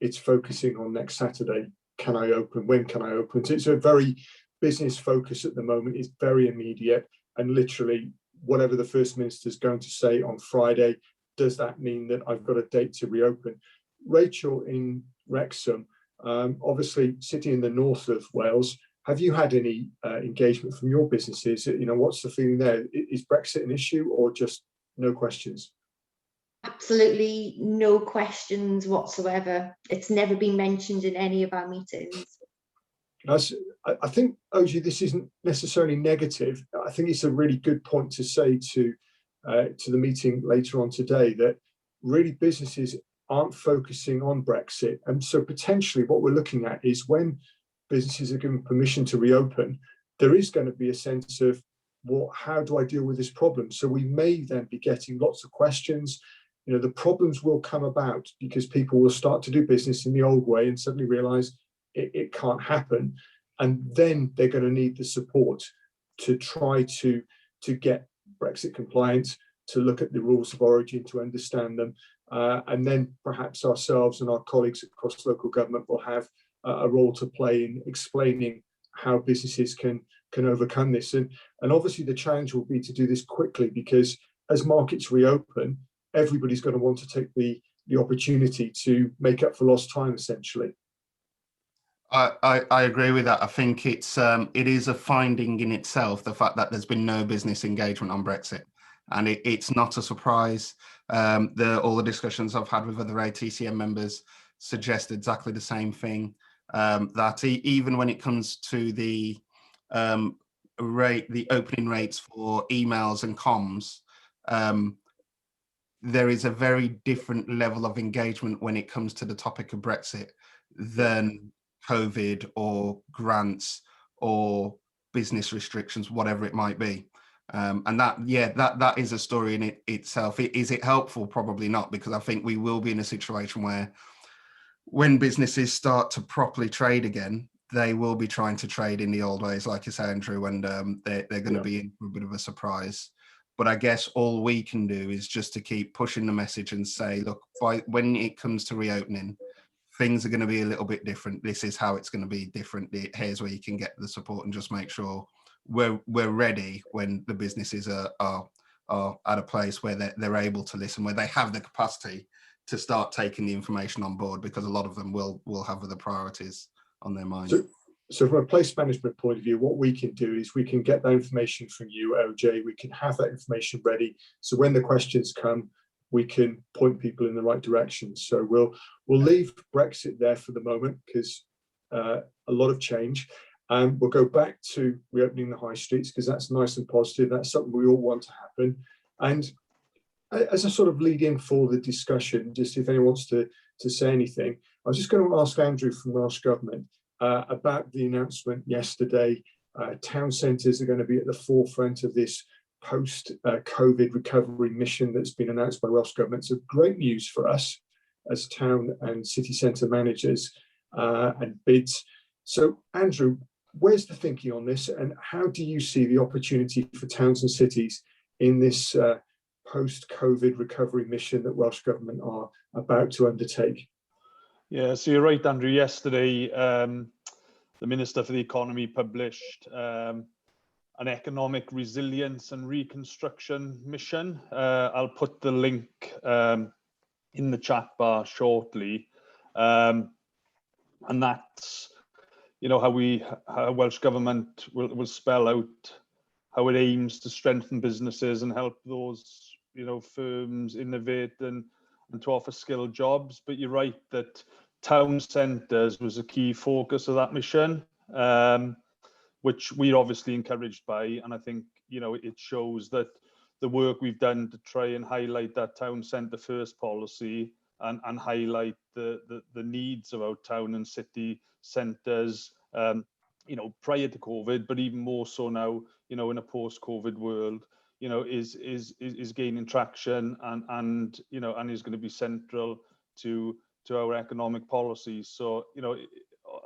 it's focusing on next Saturday. Can I open? When can I open? So it's a very business focus at the moment. It's very immediate, and literally whatever the First Minister's going to say on Friday, does that mean that I've got a date to reopen? Rachel in Wrexham, obviously sitting in the north of Wales, have you had any engagement from your businesses? What's the feeling there? Is Brexit an issue or just no questions? Absolutely no questions whatsoever. It's never been mentioned in any of our meetings. I think, OG, this isn't necessarily negative. I think it's a really good point to say to the meeting later on today, that really businesses aren't focusing on Brexit. And so potentially what we're looking at is, when businesses are given permission to reopen, there is going to be a sense of, well, how do I deal with this problem? So we may then be getting lots of questions. The problems will come about because people will start to do business in the old way and suddenly realize it can't happen. And then they're going to need the support to try to get Brexit compliant, to look at the rules of origin, to understand them. And then perhaps ourselves and our colleagues across local government will have a role to play in explaining how businesses can overcome this. And obviously the challenge will be to do this quickly, because as markets reopen, everybody's going to want to take the opportunity to make up for lost time, essentially. I agree with that. I think it is a finding in itself, the fact that there's been no business engagement on Brexit. And it's not a surprise. All the discussions I've had with other ATCM members suggest exactly the same thing, that even when it comes to the opening rates for emails and comms, there is a very different level of engagement when it comes to the topic of Brexit than COVID or grants or business restrictions, whatever it might be. And that is a story in itself. Is it helpful? Probably not, because I think we will be in a situation where, when businesses start to properly trade again, they will be trying to trade in the old ways, like you say, Andrew, and they're going to be in for a bit of a surprise. But I guess all we can do is just to keep pushing the message and say, look, when it comes to reopening, things are going to be a little bit different. This is how it's going to be different. Here's where you can get the support, and just make sure we're ready when the businesses are at a place where they're able to listen, where they have the capacity to start taking the information on board, because a lot of them will have other priorities on their mind. So from a place management point of view, what we can do is we can get that information from you, OJ. We can have that information ready, so when the questions come, we can point people in the right direction. So we'll leave Brexit there for the moment, because a lot of change. We'll go back to reopening the high streets, because that's nice and positive. That's something we all want to happen. And as a sort of lead in for the discussion, just if anyone wants to say anything, I was just going to ask Andrew from Welsh Government about the announcement yesterday. Town centres are going to be at the forefront of this post-COVID recovery mission that's been announced by Welsh Government. So great news for us as town and city centre managers and bids. So Andrew, where's the thinking on this, and how do you see the opportunity for towns and cities in this post-COVID recovery mission that Welsh Government are about to undertake? Yeah, so you're right, Andrew. Yesterday, the Minister for the Economy published an economic resilience and reconstruction mission. I'll put the link in the chat bar shortly. And that's, you know, how Welsh Government will spell out how it aims to strengthen businesses and help those, you know, firms innovate and to offer skilled jobs. But you're right that town centres was a key focus of that mission, which we're obviously encouraged by. And I think, you know, it shows that the work we've done to try and highlight that town centre first policy and highlight the needs of our town and city centres, you know, prior to COVID, but even more so now, you know, in a post-COVID world, you know, is gaining traction and you know, and is going to be central to our economic policies. So, you know,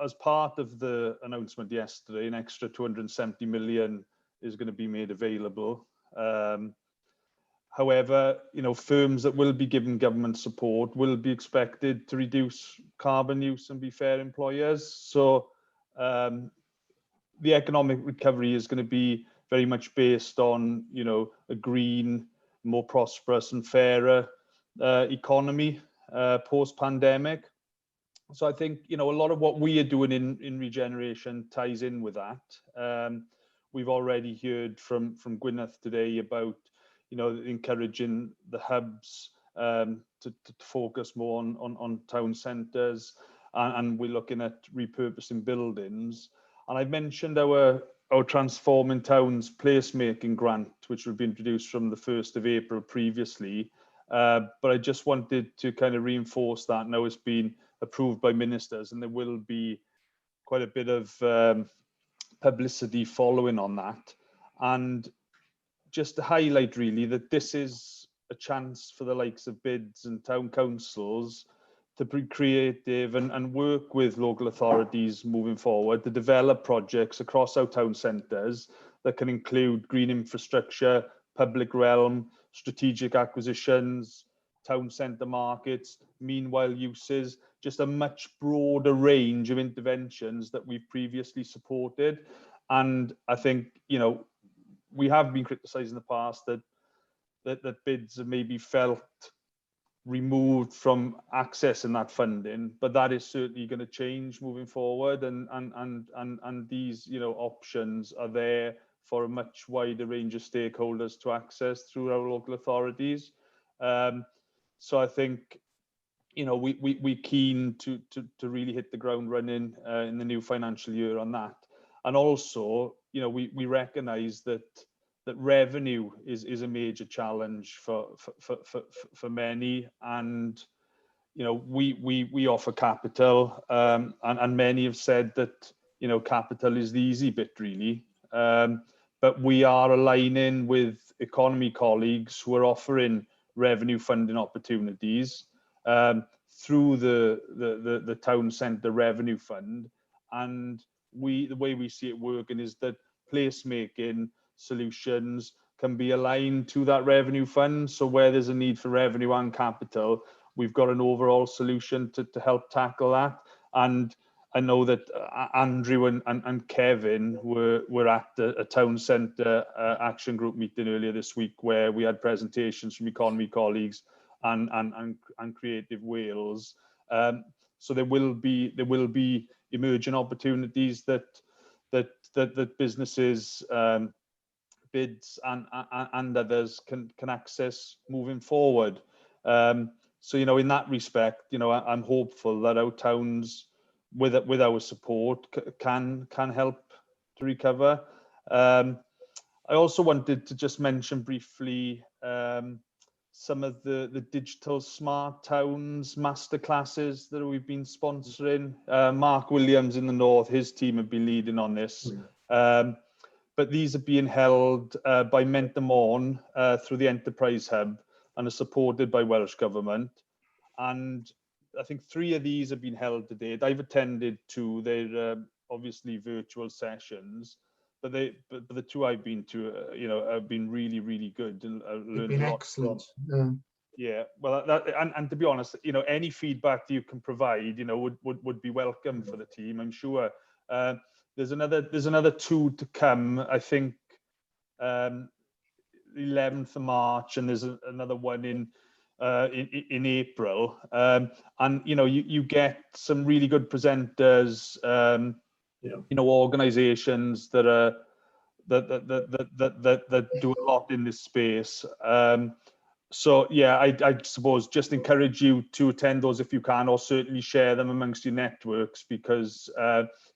as part of the announcement yesterday, an extra 270 million is going to be made available. However, you know, firms that will be given government support will be expected to reduce carbon use and be fair employers. So the economic recovery is going to be very much based on, you know, a green, more prosperous and fairer economy post-pandemic. So I think, you know, a lot of what we are doing in regeneration ties in with that. We've already heard from Gwyneth today about, you know, encouraging the hubs to focus more on town centres, and we're looking at repurposing buildings. And I've mentioned our Transforming Towns placemaking grant, which will be introduced from the 1st of April previously. But I just wanted to kind of reinforce that now it's been approved by ministers, and there will be quite a bit of publicity following on that. And just to highlight really that this is a chance for the likes of bids and town councils to be creative and work with local authorities moving forward to develop projects across our town centres that can include green infrastructure, public realm, strategic acquisitions, town centre markets, meanwhile uses, just a much broader range of interventions that we've previously supported. And I think, you know, we have been criticised in the past that bids have maybe felt removed from accessing that funding, but that is certainly going to change moving forward, and these, you know, options are there for a much wider range of stakeholders to access through our local authorities. So I think, you know, we're keen to really hit the ground running in the new financial year on that. And also, you know, we recognise that revenue is a major challenge for many, and you know, we offer capital, and many have said that, you know, capital is the easy bit really, but we are aligning with economy colleagues who are offering revenue funding opportunities through the town centre revenue fund. And the way we see it working is that placemaking solutions can be aligned to that revenue fund. So where there's a need for revenue and capital, we've got an overall solution to help tackle that. And I know that Andrew and Kevin were at a town centre action group meeting earlier this week, where we had presentations from economy colleagues and Creative Wales. So there will be emerging opportunities that businesses, bids and others can access moving forward. So, you know, in that respect, you know, I'm hopeful that our towns, with our support, can help to recover. I also wanted to just mention briefly some of the digital smart towns masterclasses that we've been sponsoring. Mark Williams in the north, his team have been leading on this. But these are being held by Mentamon through the Enterprise Hub and are supported by Welsh Government. And I think 3 of these have been held to date. I've attended 2. They're obviously virtual sessions, but the 2 I've been to, you know, have been really, really good. They've been excellent. Yeah, well, and to be honest, you know, any feedback that you can provide, you know, would be welcome for the team, I'm sure. There's another 2 to come, I think, 11th of March, and there's another one in April. And you know, you get some really good presenters, you know, organizations that are that do a lot in this space. So yeah, I suppose just encourage you to attend those if you can, or certainly share them amongst your networks, because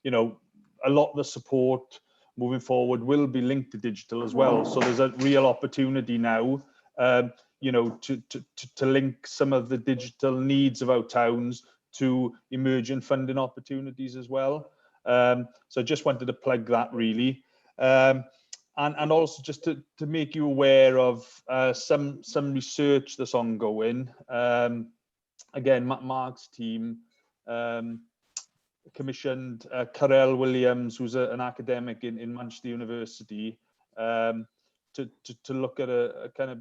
you know, a lot of the support moving forward will be linked to digital as well. So there's a real opportunity now, you know, to link some of the digital needs of our towns to emerging funding opportunities as well. So I just wanted to plug that really. And also just to make you aware of some research that's ongoing. Again, Mark's team commissioned Carell Williams, who's an academic in Manchester University, to look at a kind of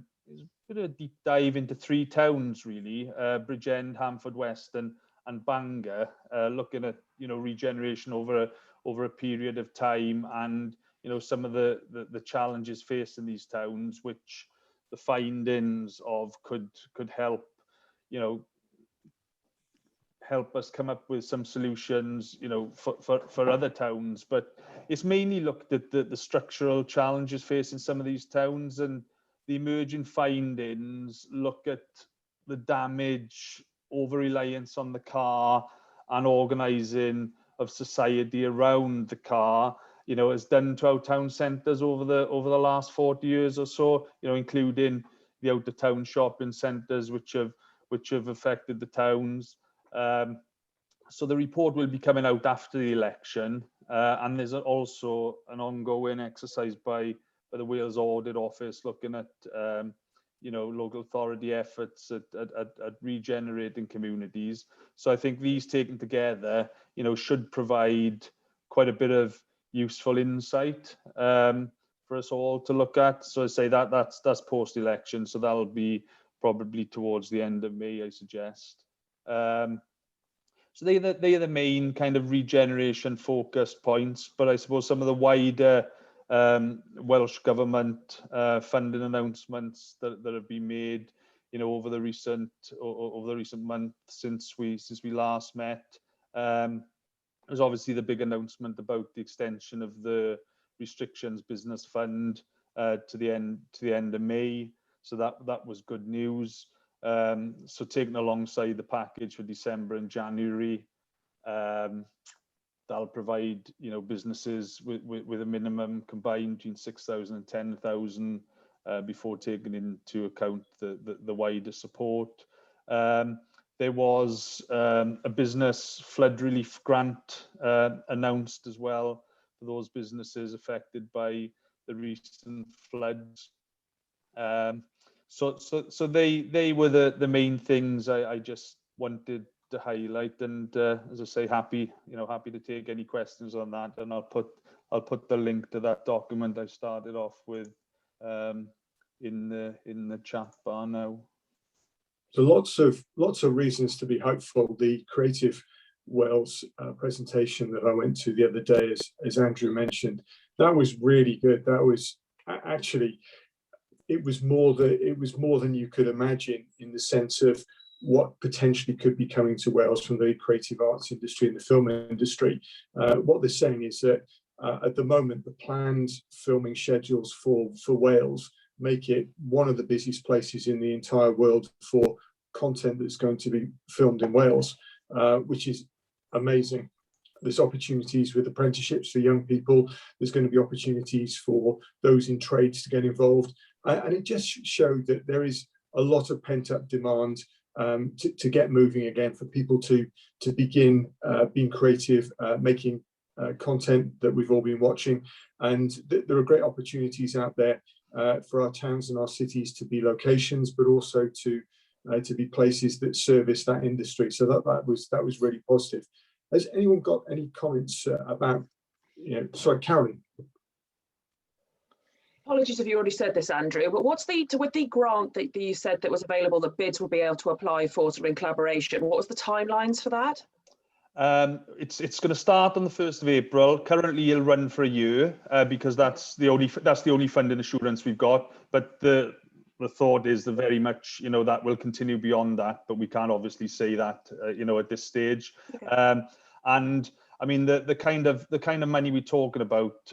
bit of a deep dive into 3 towns really, Bridgend, Haverfordwest and Bangor, looking at, you know, regeneration over a period of time, and you know, some of the challenges facing these towns, which the findings of could help, you know, help us come up with some solutions, you know, for other towns. But it's mainly looked at the structural challenges facing some of these towns, and the emerging findings look at the damage, over-reliance on the car, and organising of society around the car, you know, has done to our town centres over the last 40 years or so, you know, including the out of town shopping centres which have affected the towns. So the report will be coming out after the election, and there's also an ongoing exercise by the Wales Audit Office looking at you know, local authority efforts at regenerating communities. So I think these taken together, you know, should provide quite a bit of useful insight for us all to look at. So I say that's post-election, so that'll be probably towards the end of May, I suggest. So they are the main kind of regeneration focused points, but I suppose some of the wider Welsh Government funding announcements that have been made, you know, over the recent month since we last met. There's obviously the big announcement about the extension of the restrictions business fund to the end of May. So that was good news. So taken alongside the package for December and January, that'll provide, you know, businesses with a minimum combined between 6,000 and 10,000 before taking into account the wider support. There was a business flood relief grant announced as well for those businesses affected by the recent floods. So they were the main things I just wanted to highlight, and as I say, happy to take any questions on that, and I'll put the link to that document I started off with in the chat bar now. So lots of reasons to be hopeful. The Creative Wales presentation that I went to the other day, as Andrew mentioned, that was really good. That was actually, it was more than you could imagine, in the sense of what potentially could be coming to Wales from the creative arts industry and the film industry. What they're saying is that at the moment, the planned filming schedules for Wales make it one of the busiest places in the entire world for content that's going to be filmed in Wales, which is amazing. There's opportunities with apprenticeships for young people. There's going to be opportunities for those in trades to get involved. And it just showed that there is a lot of pent-up demand to get moving again, for people to begin being creative, making content that we've all been watching. And there are great opportunities out there for our towns and our cities to be locations, but also to be places that service that industry. So that was really positive. Has anyone got any comments about, sorry, Carolyn? Apologies if you already said this, Andrew, but what's with the grant that you said that was available, that bids will be able to apply for sort of in collaboration? What was the timelines for that? It's going to start on the 1st of April. Currently, it'll run for a year because that's the only funding assurance we've got. But the thought is that very much, that will continue beyond that, but we can't obviously say that, at this stage. Okay. And I mean, the kind of money we're talking about,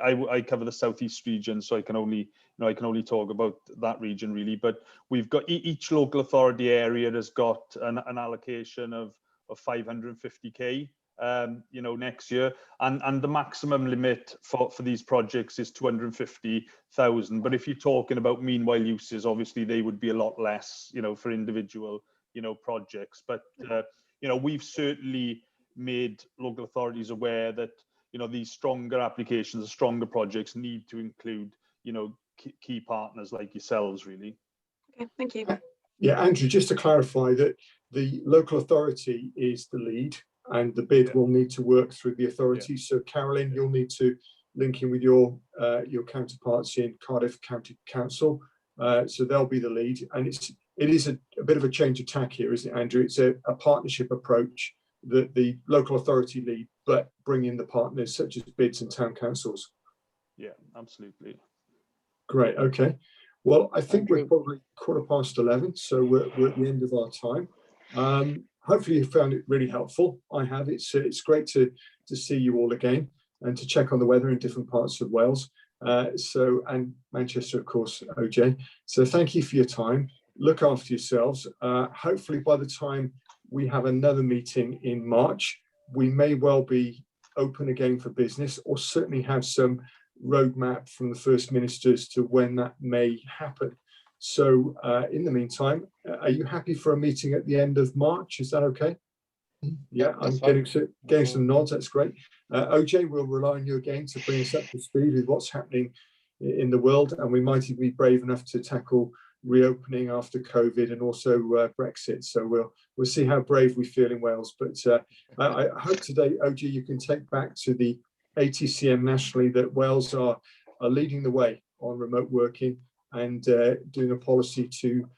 I cover the southeast region, so I can only talk about that region really. But we've got each local authority area has got an allocation of 550k, next year, and the maximum limit for these projects is 250,000. But if you're talking about meanwhile uses, obviously they would be a lot less, for individual, projects. But we've certainly made local authorities aware that these stronger applications, the stronger projects need to include key partners like yourselves, really. Okay, thank you. Yeah, Andrew, just to clarify that the local authority is the lead, and the bid will need to work through the authority. So Carolyn, you'll need to link in with your counterparts in Cardiff County Council, so they'll be the lead. And it is a bit of a change of tack here, isn't it, Andrew? It's a partnership approach that the local authority lead, but bring in the partners such as bids and town councils. Yeah, absolutely. Great. Okay. Well, I think we're probably 11:15, so we're at the end of our time. Hopefully you found it really helpful. I have. It's great to see you all again and to check on the weather in different parts of Wales. And Manchester, of course, OJ. So thank you for your time. Look after yourselves. Hopefully by the time we have another meeting in March, we may well be open again for business, or certainly have some roadmap from the First Ministers to when that may happen. So in the meantime, are you happy for a meeting at the end of March? Is that okay? Yeah, I'm getting some nods. That's great. OJ, we'll rely on you again to bring us up to speed with what's happening in the world, and we might even be brave enough to tackle reopening after COVID and also Brexit. So we'll see how brave we feel in Wales. But I hope today, OJ, you can take back to the ATCM nationally that Wales are leading the way on remote working and doing a policy to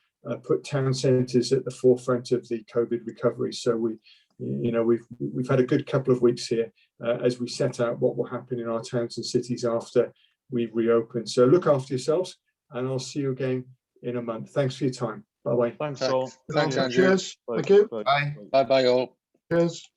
put town centres at the forefront of the COVID recovery. So we've had a good couple of weeks here as we set out what will happen in our towns and cities after we reopen. So look after yourselves, and I'll see you again in a month. Thanks for your time. Bye bye. Thanks all. Thanks, Andrew. Cheers. Thank you. Bye bye all. Cheers.